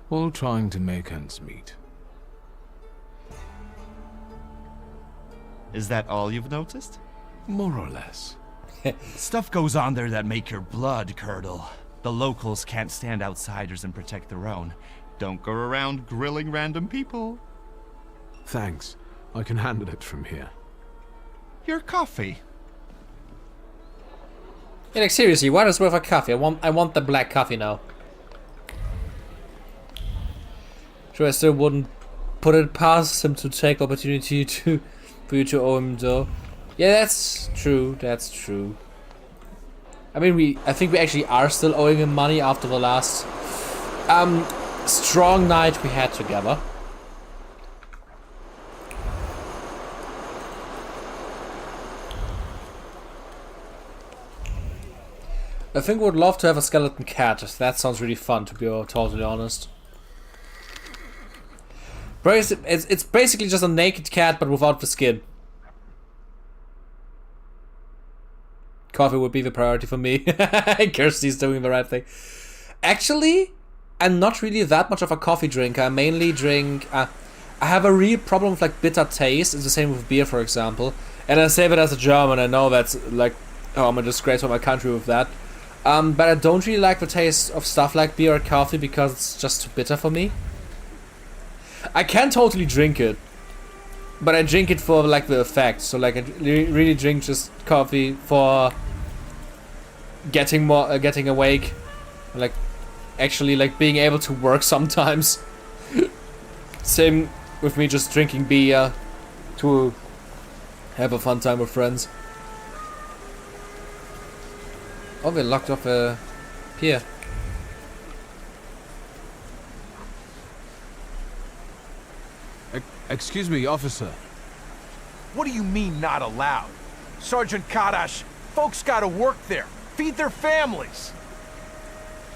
all trying to make ends meet. Is that all you've noticed? More or less. Stuff goes on there that make your blood curdle. The locals can't stand outsiders and protect their own. Don't go around grilling random people. Thanks. I can handle it from here. Your coffee. Yeah, like seriously, what is worth a coffee? I want the black coffee now. Sure, I still wouldn't put it past him to take opportunity for you to owe him though. Yeah, that's true. That's true. I mean, I think we actually are still owing him money after the last strong night we had together. I think we would love to have a skeleton cat. That sounds really fun, to be totally honest. It's basically just a naked cat, but without the skin. Coffee would be the priority for me. Kirsty's doing the right thing. Actually, I'm not really that much of a coffee drinker. I mainly drink... I have a real problem with like bitter taste. It's the same with beer, for example. And I say that as a German. I know that's like... Oh, I'm a disgrace for my country with that. But I don't really like the taste of stuff like beer or coffee because it's just too bitter for me. I can totally drink it, but I drink it for like the effect. So like I really drink just coffee for getting awake, like actually like being able to work sometimes. Same with me just drinking beer to have a fun time with friends. Oh, we locked off a pier. Excuse me, officer. What do you mean, not allowed? Sergeant Kadash, folks gotta work there, feed their families.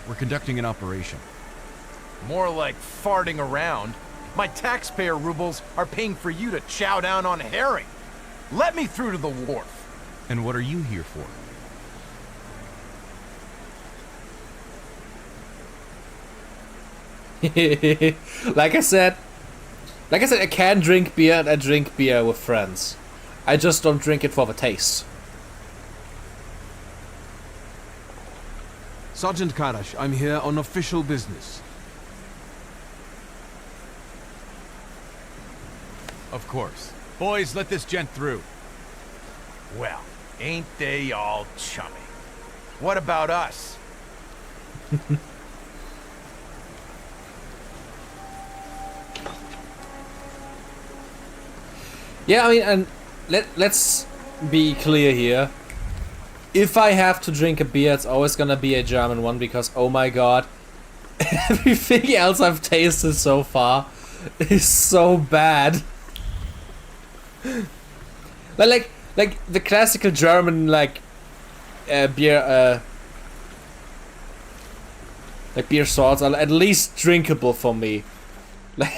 We're conducting an operation. More like farting around. My taxpayer rubles are paying for you to chow down on herring. Let me through to the wharf. And what are you here for? Like I said, Like I said, I can drink beer and I drink beer with friends. I just don't drink it for the taste. Sergeant Karash, I'm here on official business. Of course. Boys, let this gent through. Well, ain't they all chummy? What about us? Yeah, I mean, and let's be clear here. If I have to drink a beer, it's always gonna be a German one because, oh my god, everything else I've tasted so far is so bad. Like the classical German beer, like beer sorts are at least drinkable for me. Like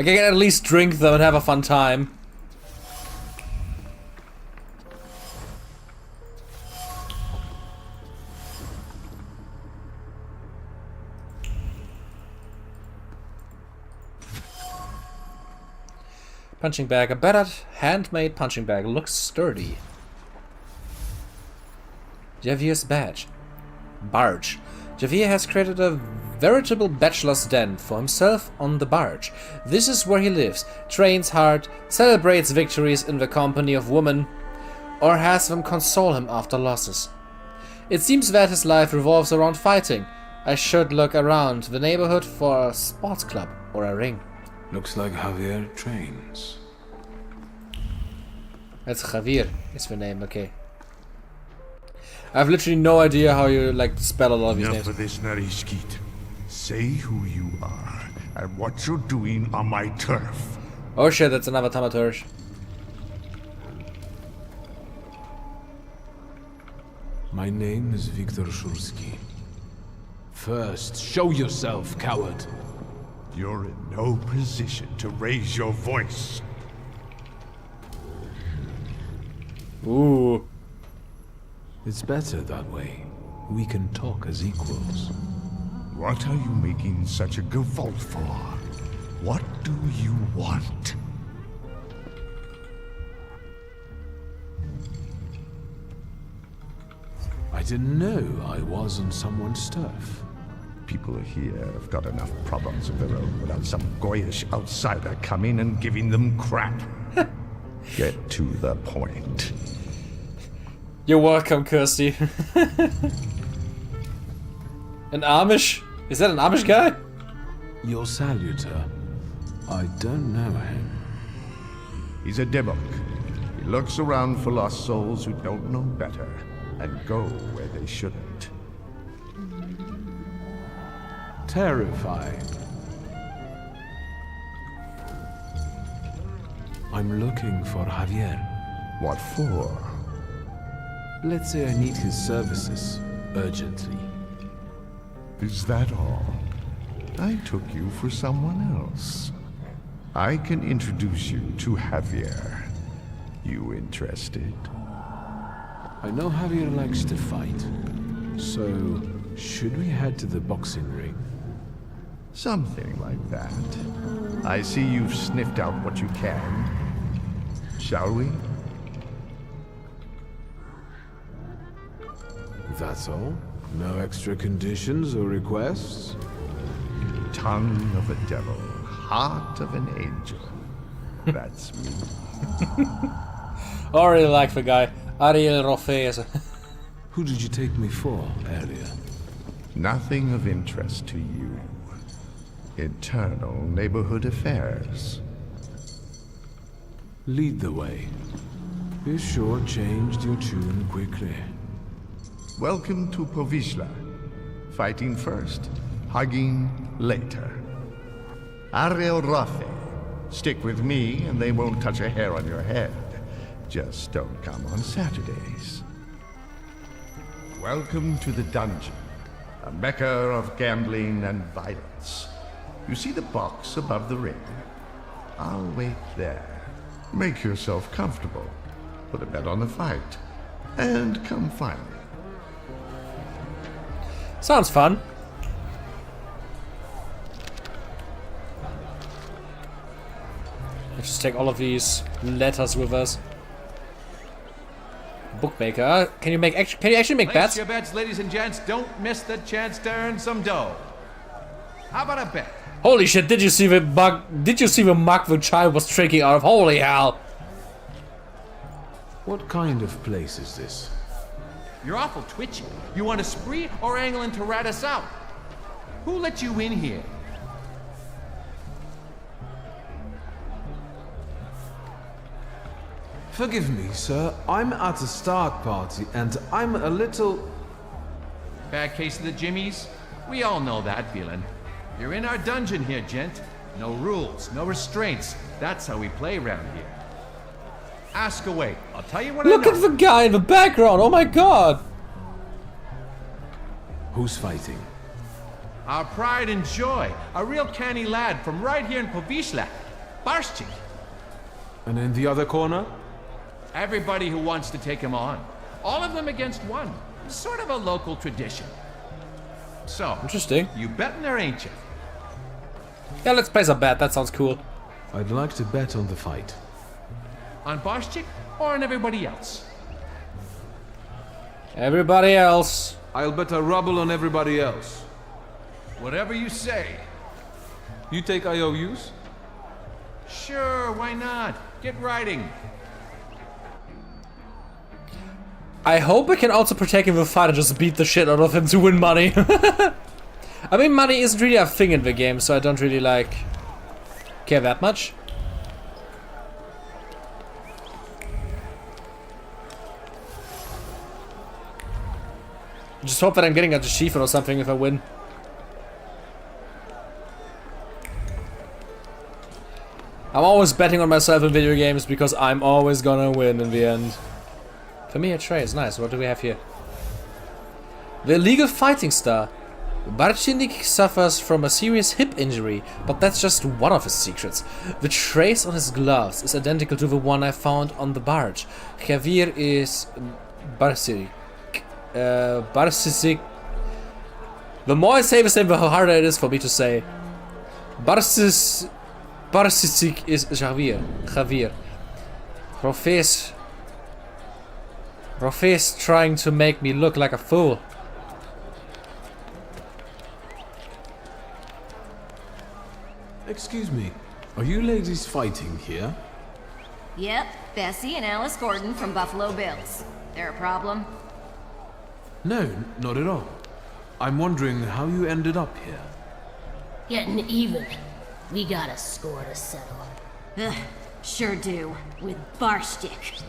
I can at least drink them and have a fun time. Punching bag. A battered, handmade punching bag. Looks sturdy. Javier's barge. Javier has created a veritable bachelor's den for himself on the barge. This is where he lives, trains hard, celebrates victories in the company of women, or has them console him after losses. It seems that his life revolves around fighting. I should look around the neighborhood for a sports club or a ring. Looks like Javier trains. That's Javier, is the name, okay. I have literally no idea how you spell a lot of these names. Enough of this, Narishkit. Say who you are and what you're doing on my turf. Oh shit, that's another Thaumaturgy. My name is Viktor Shulsky. First, show yourself, coward. You're in no position to raise your voice. Ooh. It's better that way. We can talk as equals. What are you making such a gavolt for? What do you want? I didn't know I was on someone's turf. People here have got enough problems of their own without some goyish outsider coming and giving them crap. Get to the point. You're welcome, Kirsty. An Amish? Is that an Amish guy? Your salutor. I don't know him. He's a Debok. He looks around for lost souls who don't know better and go where they shouldn't. Terrifying. I'm looking for Javier. What for? Let's say I need his services urgently. Is that all? I took you for someone else. I can introduce you to Javier. You interested? I know Javier likes to fight. So, should we head to the boxing ring? Something like that. I see you've sniffed out what you can. Shall we? That's all? No extra conditions or requests? Tongue of a devil, heart of an angel. That's me. I really like the guy. Ariel Rofes. Who did you take me for earlier? Nothing of interest to you. Internal neighborhood affairs. Lead the way. You sure changed your tune quickly. Welcome to Povishla. Fighting first, hugging later. Ariel Rothe. Stick with me and they won't touch a hair on your head. Just don't come on Saturdays. Welcome to the dungeon, a mecca of gambling and violence. You see the box above the ring? I'll wait there. Make yourself comfortable. Put a bet on the fight. And come find me. Sounds fun. Let's just take all of these letters with us. Bookmaker, can you actually make Place bets? your bets, ladies and gents. Don't miss the chance to earn some dough. How about a bet? Holy shit, did you see the mug? Did you see the mug the child was drinking out of? Holy hell. What kind of place is this? You're awful twitchy. You want a spree or angling to rat us out? Who let you in here? Forgive me, sir. I'm at a start party and I'm a little... Bad case of the jimmies? We all know that feeling. You're in our dungeon here, gent. No rules, no restraints. That's how we play around here. Ask away. I'll tell you what I know. Look at the guy in the background. Oh my god. Who's fighting? Our pride and joy. A real canny lad from right here in Povishla. Barshchik. And in the other corner? Everybody who wants to take him on. All of them against one. Sort of a local tradition. So, interesting. You betting there, ain't you? Yeah, let's place a bet. That sounds cool. I'd like to bet on the fight. On Barshchik or on everybody else? Everybody else. I'll bet a ruble on everybody else. Whatever you say. You take IOUs? Sure, why not? Get writing. I hope I can also protect him with fight and just beat the shit out of him to win money. I mean, money isn't really a thing in the game, so I don't really, like, care that much. Just hope that I'm getting a achievement or something if I win. I'm always betting on myself in video games because I'm always gonna win in the end. Familiar traits, nice. What do we have here? The illegal fighting star. Barchinik suffers from a serious hip injury, but that's just one of his secrets. The trace on his gloves is identical to the one I found on the barge. Javier is Barsic. Barsic. The more I say the same, the harder it is for me to say. Barsic is Javier. Rofe's trying to make me look like a fool. Excuse me, are you ladies fighting here? Yep, Bessie and Alice Gordon from Buffalo Bills. There a problem? No, not at all. I'm wondering how you ended up here. Getting even. We got a score to settle. Ugh, sure do. With Barshchik.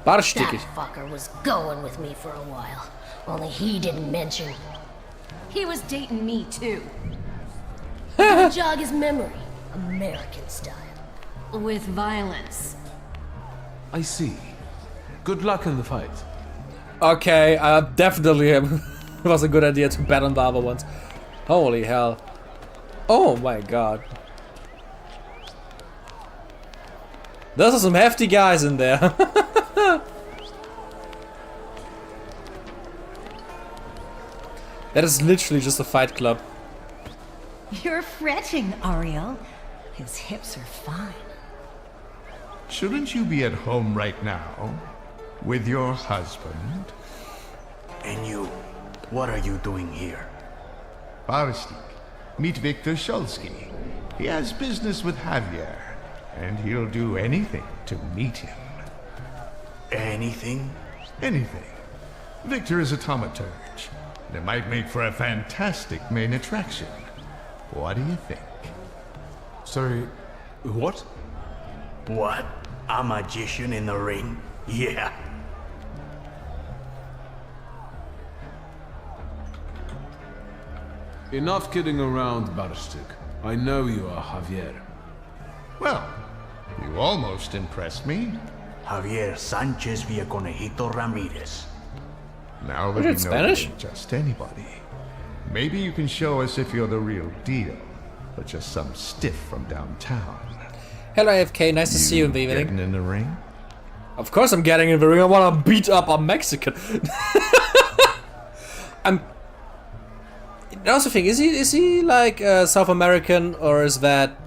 Barshchik. That fucker was going with me for a while. Only he didn't mention. He was dating me too. Jog his memory. American style. With violence. I see. Good luck in the fight. Okay, definitely it was a good idea to bet on the other ones. Holy hell. Oh my god. Those are some hefty guys in there. That is literally just a fight club. You're fretting, Ariel. His hips are fine. Shouldn't you be at home right now? With your husband? And you, what are you doing here? Barstik, meet Victor Shulsky. He has business with Javier, and he'll do anything to meet him. Anything? Anything. Victor is a thaumaturge, and it might make for a fantastic main attraction. What do you think? Sorry, what? What? A magician in the ring? Yeah. Enough kidding around, Barshchik. I know you are Javier. Well, you almost impressed me. Javier Sanchez Villaconejito Ramirez. Now that we know you ain't just anybody, maybe you can show us if you're the real deal, or just some stiff from downtown. Hello AFK, nice to see you in the evening. Getting in the ring? Of course I'm getting in the ring, I wanna beat up a Mexican. I also think, is he like South American, or is that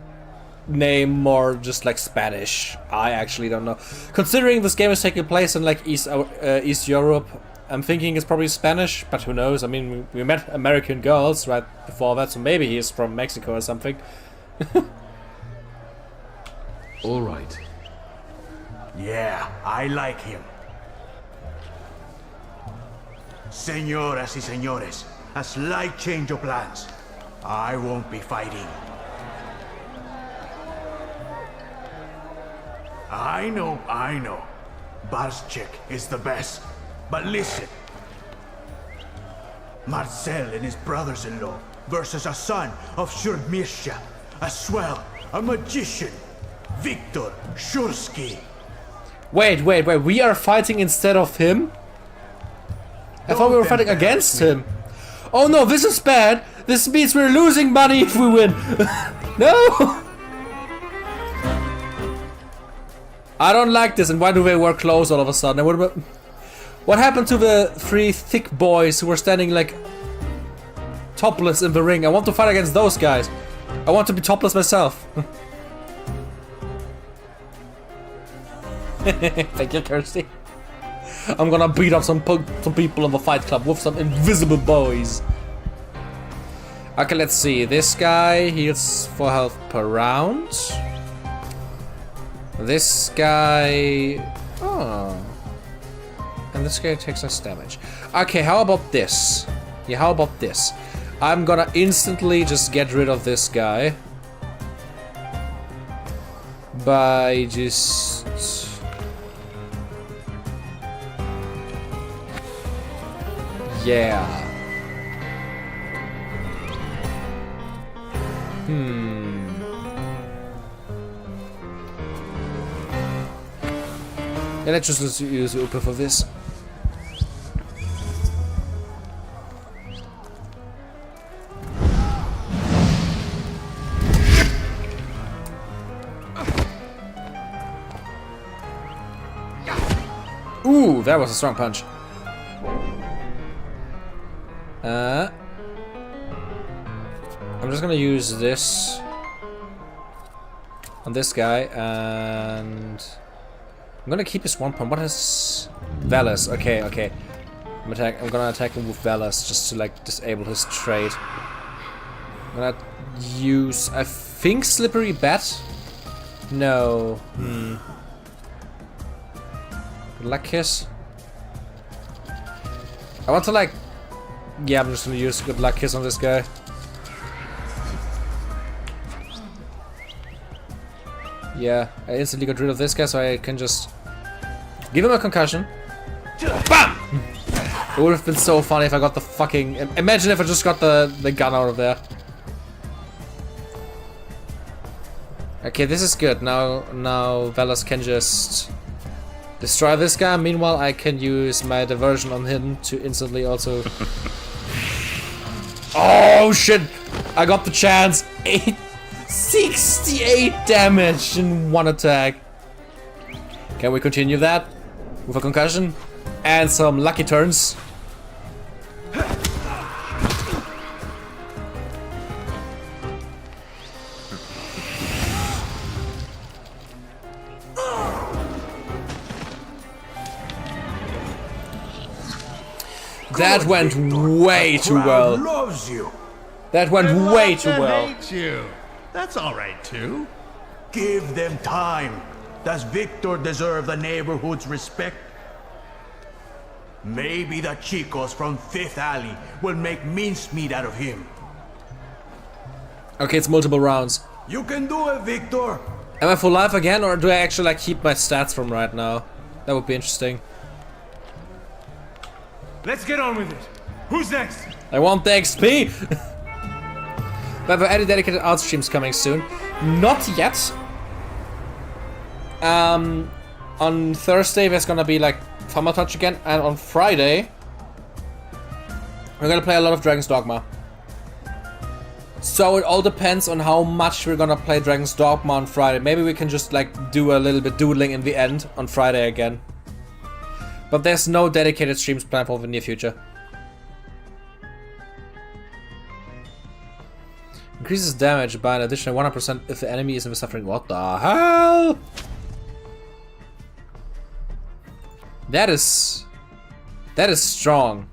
name more just like Spanish? I actually don't know. Considering this game is taking place in like East Europe, I'm thinking it's probably Spanish, but who knows? I mean, we met American girls right before that, so maybe he's from Mexico or something. All right. Yeah, I like him. Señoras y señores, a slight change of plans. I won't be fighting. I know. Barschek is the best. But listen. Marcel and his brothers-in-law versus a son of Shurmisha, a swell, a magician, Victor Shursky. Wait, we are fighting instead of him? I thought we were fighting against him. Oh no, this is bad. This means we're losing money if we win. No! I don't like this, and why do they wear clothes all of a sudden? What happened to the 3 thick boys who were standing like topless in the ring? I want to fight against those guys. I want to be topless myself. Thank you, Kirsty. I'm gonna beat up some people in the fight club with some invisible boys. Okay, let's see. This guy heals 4 health per round. This guy... Oh. And this guy takes less damage. Okay, how about this? Yeah, how about this? I'm gonna instantly just get rid of this guy. By just... Yeah. Yeah, let's just use Upa for this. Ooh, that was a strong punch. I'm just gonna use this on this guy, and I'm gonna keep his 1 point. What is Velas? Okay. I'm gonna attack him with Velas just to like disable his trait. I'm gonna use, I think, Slippery Bat. No. Good luck kiss. I want to like. Yeah, I'm just gonna use Good Luck Kiss on this guy. Yeah, I instantly got rid of this guy, so I can just give him a concussion. BAM! It would have been so funny if I got the fucking... Imagine if I just got the gun out of there. Okay, this is good. Now Velas can just destroy this guy. Meanwhile, I can use my diversion on him to instantly also... Oh shit! I got the chance. 68 damage in 1 attack. Can we continue that with a concussion and some lucky turns? That went way too well. Loves you. That went way too well. Hate you. That's all right too. Give them time. Does Victor deserve the neighborhood's respect? Maybe the chicos from Fifth Alley will make mincemeat out of him. Okay, it's multiple rounds. You can do it, Victor. Am I full life again, or do I actually like keep my stats from right now? That would be interesting. Let's get on with it. Who's next? I want the XP! We have any dedicated art streams coming soon. Not yet. On Thursday there's gonna be like Thaumaturgy again, and on Friday we're gonna play a lot of Dragon's Dogma. So it all depends on how much we're gonna play Dragon's Dogma on Friday. Maybe we can just like do a little bit doodling in the end on Friday again. But there's no dedicated streams planned for the near future. Increases damage by an additional 100% if the enemy isn't suffering. What the hell? That is strong.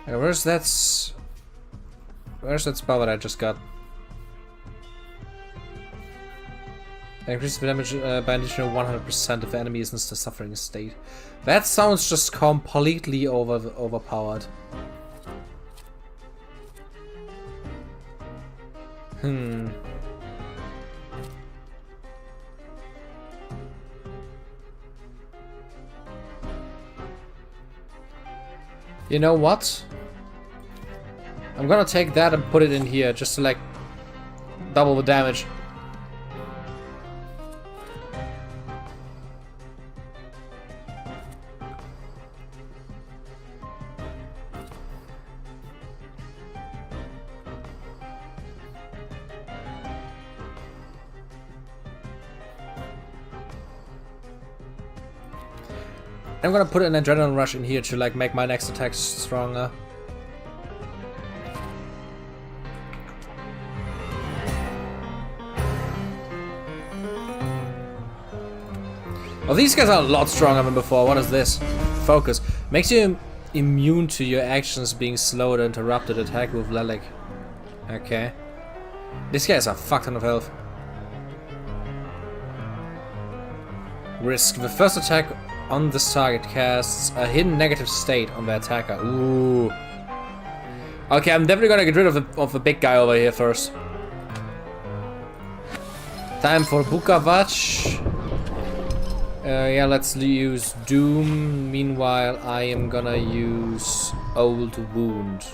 Where's that spell that I just got? Increases the damage by an additional 100% if the enemy isn't still suffering a state. That sounds just completely overpowered. You know what? I'm gonna take that and put it in here just to like double the damage. I'm gonna put an adrenaline rush in here to like make my next attack stronger. Oh, these guys are a lot stronger than before. What is this? Focus. Makes you immune to your actions being slowed or interrupted. Attack with Lelic. Okay. These guys are a fuck ton of health. Risk. The first attack on this target casts a hidden negative state on the attacker. Ooh. Okay, I'm definitely gonna get rid of the big guy over here first. Time for Bukavach. Yeah, let's use Doom. Meanwhile, I am gonna use Old Wound.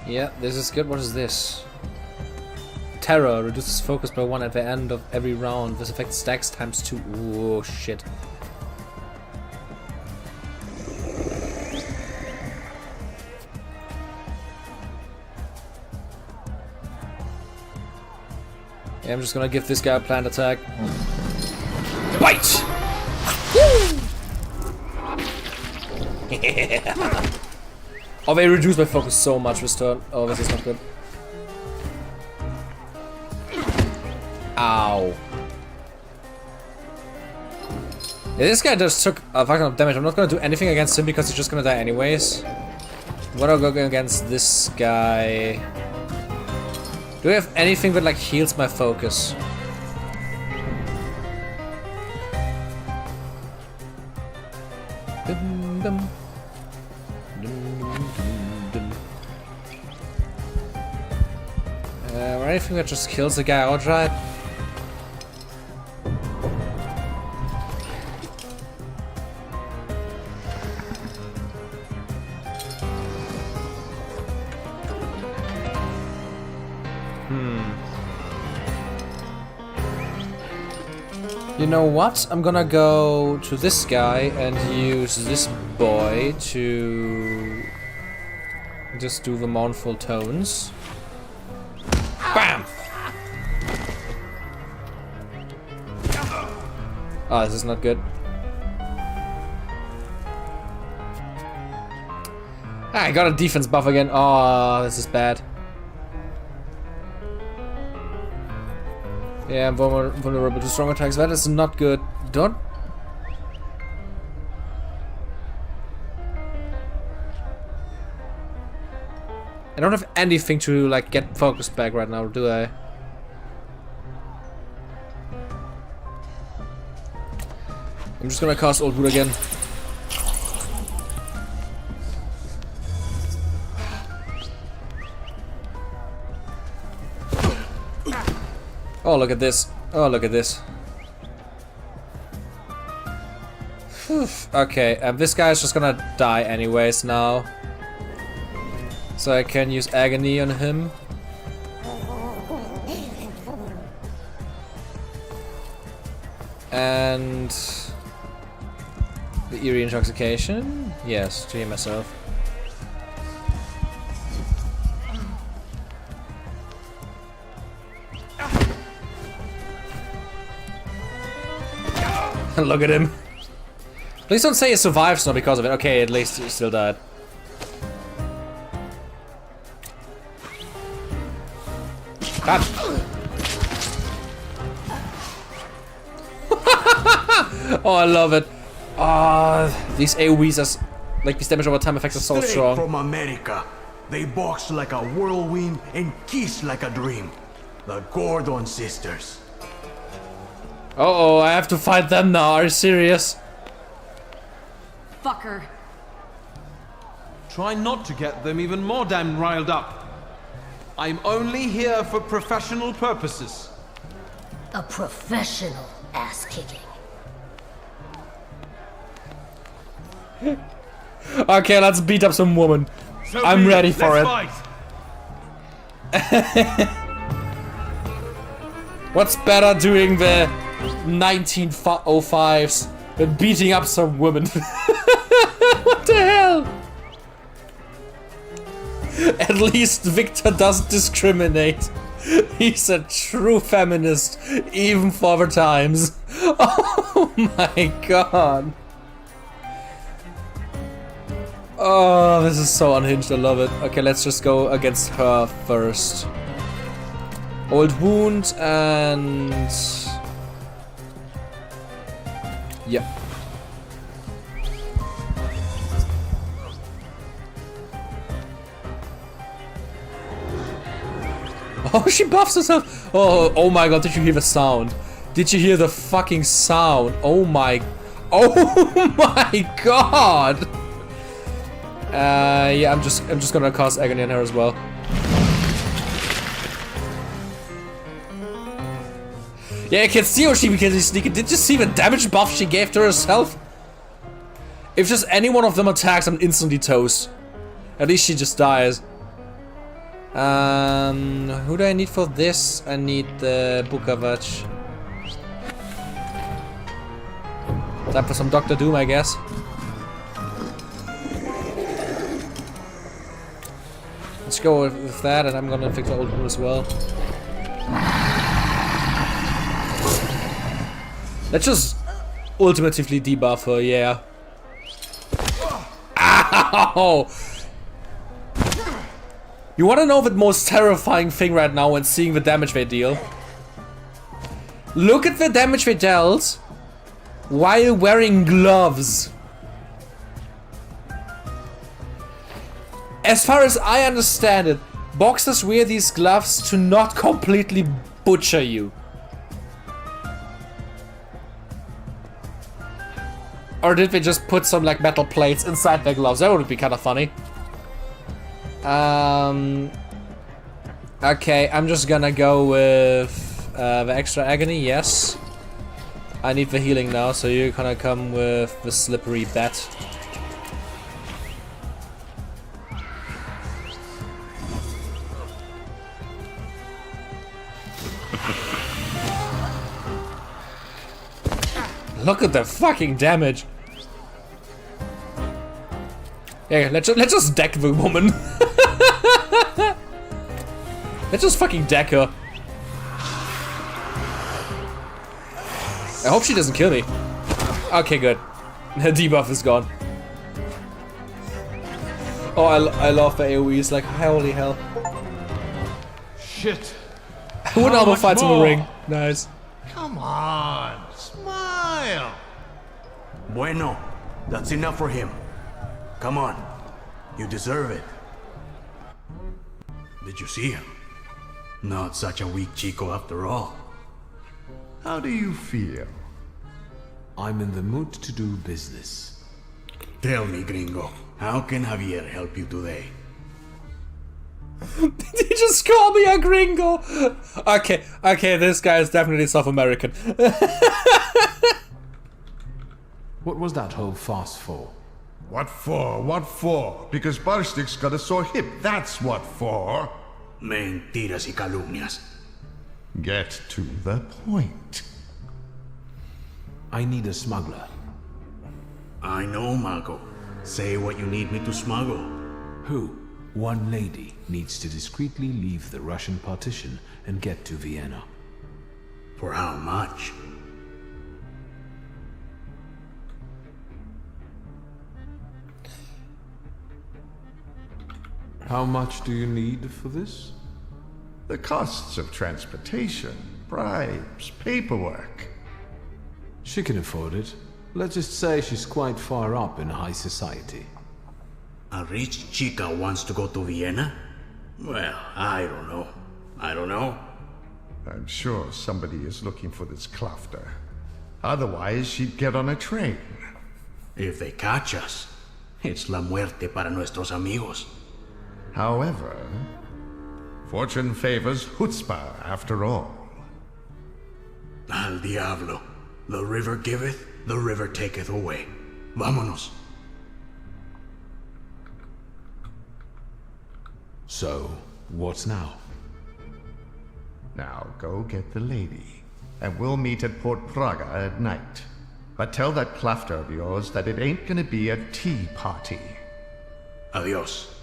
Yeah, this is good. What is this? Terror reduces focus by 1 at the end of every round. This affects stacks times 2. Oh shit. Yeah, I'm just gonna give this guy a planned attack. Bite! Woo! Yeah. Oh, they reduced my focus so much this turn. Oh, this is not good. Ow. Yeah, this guy just took a fucking lot of damage. I'm not gonna do anything against him because he's just gonna die anyways. I'm gonna go against this guy. Do I have anything that like heals my focus? Or anything that just kills the guy outright? You know what? I'm gonna go to this guy and use this boy to just do the mournful tones. Bam! Oh, this is not good. Ah, I got a defense buff again. Oh, this is bad. Yeah, I'm vulnerable to strong attacks. That is not good. Don't. I don't have anything to like get focus back right now, do I? I'm just gonna cast Old Wood again. Oh, look at this. Oh, look at this. Okay, this guy's just gonna die anyways now. So I can use Agony on him. And the eerie intoxication? Yes, to hear myself. Look at him. Please don't say he survives now because of it. Okay, at least he still died. God. Oh, I love it. These AoEs are like these damage over time effects are so Straight strong. from America. They box like a whirlwind and kiss like a dream. The Gordon sisters. Uh-oh, I have to fight them now. Are you serious? Fucker. Try not to get them even more damn riled up. I'm only here for professional purposes. A professional ass-kicking. Okay, let's beat up some woman. So I'm be ready for it. Let's fight. What's better doing the 1905s than beating up some woman? What the hell? At least Victor doesn't discriminate. He's a true feminist, even for the times. Oh my god. Oh, this is so unhinged, I love it. Okay, let's just go against her first. Old wound and... Yep. Oh, she buffs herself! Oh my god, did you hear the sound? Did you hear the fucking sound? Oh my god! Yeah, I'm just gonna cause agony on her as well. Yeah, I can see how she became sneaky. Did you see the damage buff she gave to herself? If just any one of them attacks, I'm instantly toast. At least she just dies. Who do I need for this? I need the Bukavach. Time for some Dr. Doom, I guess. Let's go with that, and I'm gonna inflict the old wound as well. Let's just ultimately debuff her, yeah. Ow! You wanna know the most terrifying thing right now when seeing the damage they deal? Look at the damage they dealt while wearing gloves. As far as I understand it, boxers wear these gloves to not completely butcher you. Or did they just put some like metal plates inside their gloves? That would be kind of funny. Okay, I'm just gonna go with the extra agony, yes. I need the healing now, so you're gonna come with the slippery bat. Look at the fucking damage. Yeah, let's just deck the woman. Let's just fucking deck her. I hope she doesn't kill me. Okay, good. Her debuff is gone. Oh, I love the AoEs, like, holy hell. Shit. One elbow fights in the ring. Nice. Come on, smile. Bueno, that's enough for him. Come on, you deserve it. Did you see him? Not such a weak chico after all. How do you feel? I'm in the mood to do business. Tell me, gringo, how can Javier help you today? Did he just call me a gringo? Okay, this guy is definitely South American. What was that whole fuss for? What for? What for? Because Barstik's got a sore hip, that's what for. Mentiras y calumnias. Get to the point. I need a smuggler. I know, Mago. Say what you need me to smuggle. Who? One lady needs to discreetly leave the Russian partition and get to Vienna. For how much? How much do you need for this? The costs of transportation, bribes, paperwork. She can afford it. Let's just say she's quite far up in high society. A rich chica wants to go to Vienna? Well, I don't know. I don't know. I'm sure somebody is looking for this Klafter. Otherwise, she'd get on a train. If they catch us, it's la muerte para nuestros amigos. However, fortune favors chutzpah after all. Al diablo. The river giveth, the river taketh away. Vámonos. So, what's now? Now go get the lady, and we'll meet at Port Praga at night. But tell that Klafter of yours that it ain't gonna be a tea party. Adios.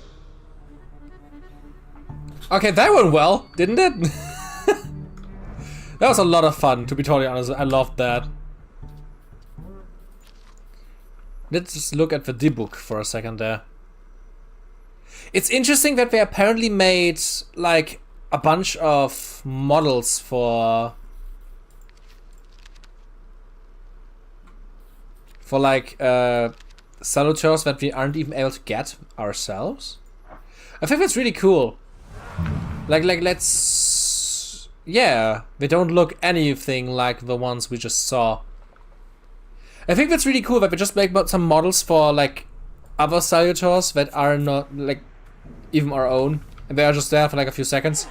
Okay, that went well, didn't it? That was a lot of fun, to be totally honest. I loved that. Let's just look at the D-book for a second there. It's interesting that they apparently made like a bunch of models for like saluteurs that we aren't even able to get ourselves. I think that's really cool. Like let's, yeah, they don't look anything like the ones we just saw. I think that's really cool that we just make some models for like other saluteurs that are not like even our own, and they are just there for like a few seconds.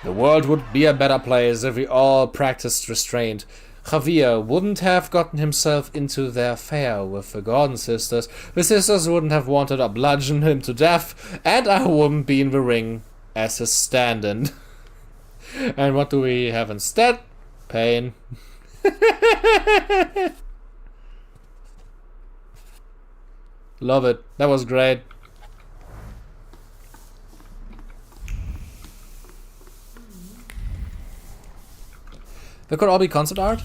The world would be a better place if we all practiced restraint. Javier wouldn't have gotten himself into their affair with the Gordon sisters. The sisters wouldn't have wanted to bludgeon him to death, and I wouldn't be in the ring as his stand-in. And what do we have instead? Pain. Love it. That was great. They could all be concept art?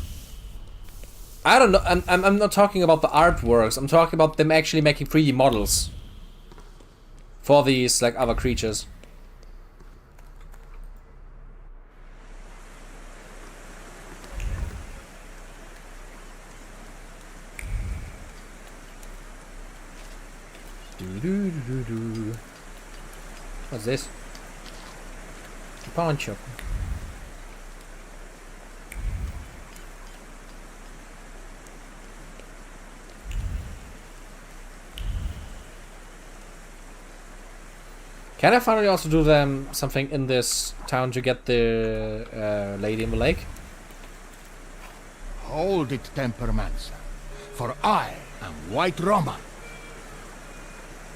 I don't know. I'm not talking about the artworks. I'm talking about them actually making 3D models for these like other creatures. What's this? A pawn shop. Can I finally also do them something in this town to get the lady in the lake? Hold it, Tempermancer, for I am White Roman.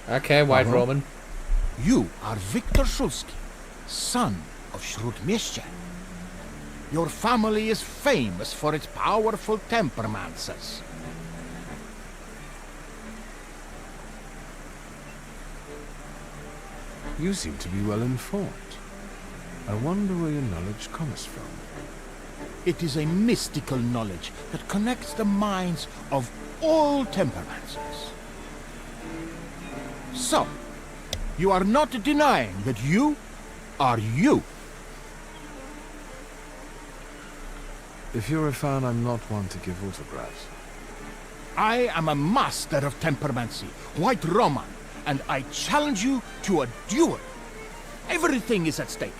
Okay, White Roman. You are Victor Shulsky, son of Shrutmieszcza. Your family is famous for its powerful Tempermancers. You seem to be well informed. I wonder where your knowledge comes from. It is a mystical knowledge that connects the minds of all Tempermancers. So, you are not denying that you are you. If you're a fan, I'm not one to give autographs. I am a master of Tempermancy, White Roman, and I challenge you to a duel. Everything is at stake.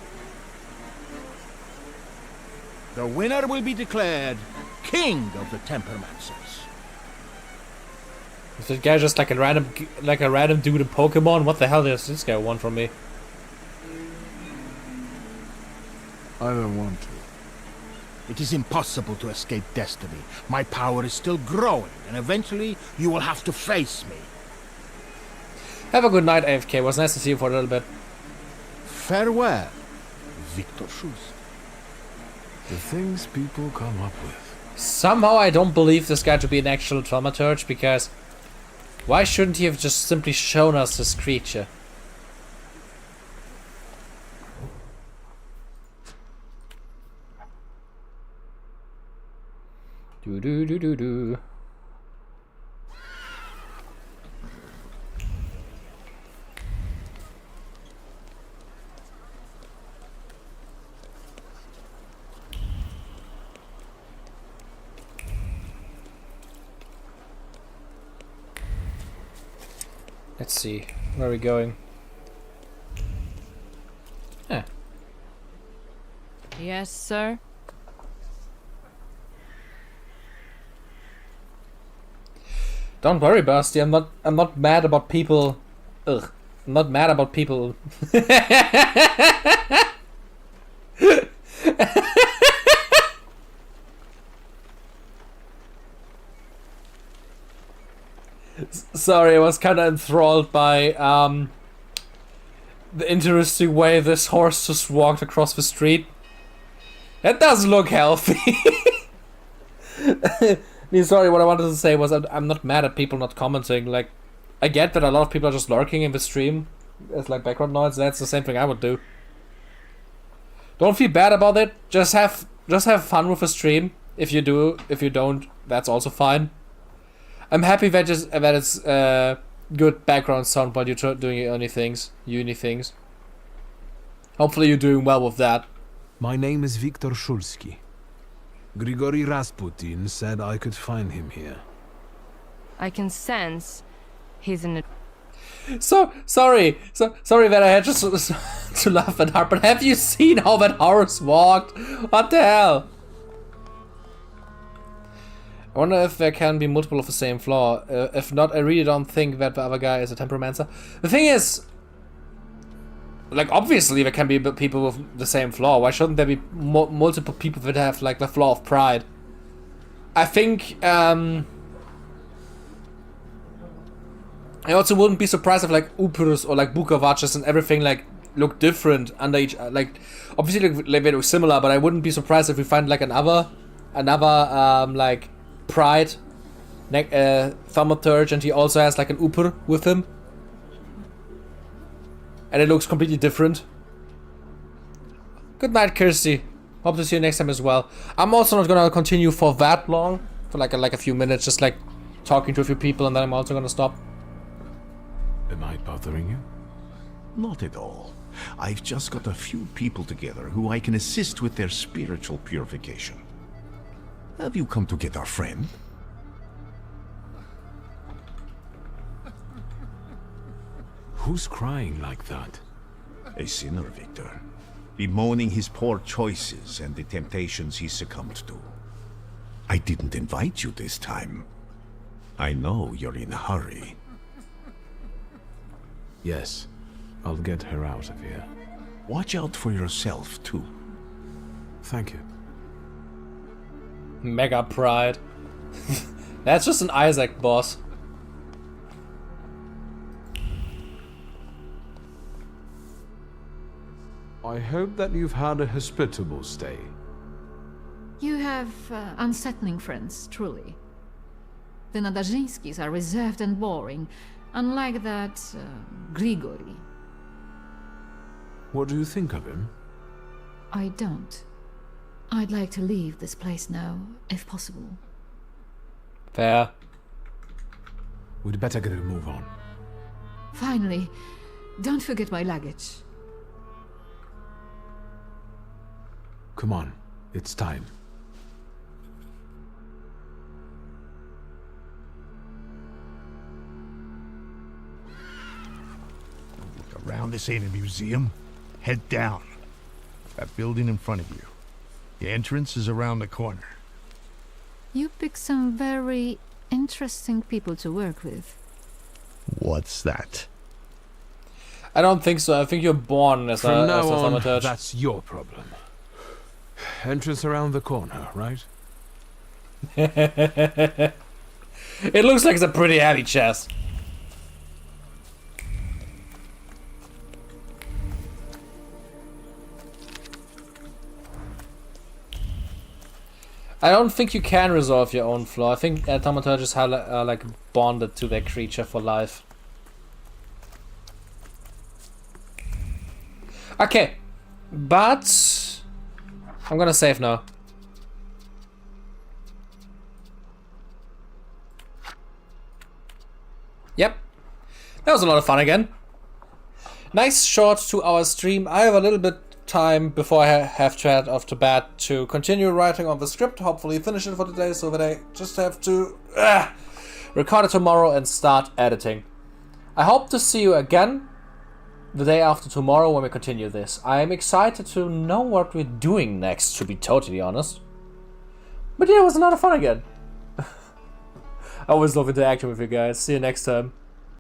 The winner will be declared King of the Tempermancers. Is this guy just like a random dude in Pokemon? What the hell does this guy want from me? I don't want to. It is impossible to escape destiny. My power is still growing, and eventually you will have to face me. Have a good night, AFK. It was nice to see you for a little bit. Farewell, Victor Schulz. The things people come up with. Somehow I don't believe this guy to be an actual Thaumaturge, because why shouldn't he have just simply shown us this creature? Do do do do do. Let's see, where are we going? Huh. Yes, sir. Don't worry, Basti. I'm not mad about people. Ugh. I'm not mad about people. Sorry, I was kind of enthralled by the interesting way this horse just walked across the street. That doesn't look healthy. Sorry, what I wanted to say was I'm not mad at people not commenting. Like, I get that a lot of people are just lurking in the stream as like background noise. That's the same thing I would do. Don't feel bad about it. Just have fun with the stream. If you do, if you don't, that's also fine. I'm happy that it's good background sound while you're doing uni things. Hopefully you're doing well with that. My name is Viktor Shulsky. Grigory Rasputin said I could find him here. I can sense he's in a... Sorry that I had just to laugh that hard, but have you seen how that horse walked? What the hell? I wonder if there can be multiple of the same flaw. If not, I really don't think that the other guy is a temperomancer. The thing is, like, obviously there can be people with the same flaw. Why shouldn't there be multiple people that have, like, the flaw of pride? I think, I also wouldn't be surprised if, like, Upurs or, like, Bukavaches and everything, like, look different under each, like, obviously like, they look similar, but I wouldn't be surprised if we find, like, another, like, pride Thaumaturge, and he also has, like, an Upur with him. And it looks completely different. Good night, Kirsty. Hope to see you next time as well. I'm also not gonna continue for that long. For like a few minutes, just like talking to a few people, and then I'm also gonna stop. Am I bothering you? Not at all. I've just got a few people together who I can assist with their spiritual purification. Have you come to get our friend? Who's crying like that? A sinner, Victor. Bemoaning his poor choices and the temptations he succumbed to. I didn't invite you this time. I know you're in a hurry. Yes, I'll get her out of here. Watch out for yourself, too. Thank you. Mega pride. That's just an Isaac boss. I hope that you've had a hospitable stay. You have unsettling friends, truly. The Nadazhinskis are reserved and boring, unlike that Grigory. What do you think of him? I don't. I'd like to leave this place now, if possible. Fair. We'd better get a move on. Finally, don't forget my luggage. Come on, it's time. Look around, this ain't a museum. Head down. That building in front of you. The entrance is around the corner. You pick some very interesting people to work with. What's that? I don't think so. I think you're born as From a now on, Thaumaturge. that's your problem. Entrance around the corner, right? It looks like it's a pretty heavy chest. I don't think you can resolve your own flaw. I think thaumaturgists are like bonded to their creature for life. Okay, but I'm gonna save now. Yep, that was a lot of fun again. Nice short 2-hour stream. I have a little bit time before I have to head off to bed to continue writing on the script, hopefully finish it for today, so that I just have to record it tomorrow and start editing. I hope to see you again the day after tomorrow when we continue this. I am excited to know what we're doing next, to be totally honest. But yeah, it was a lot of fun again. I always love interacting with you guys. See you next time.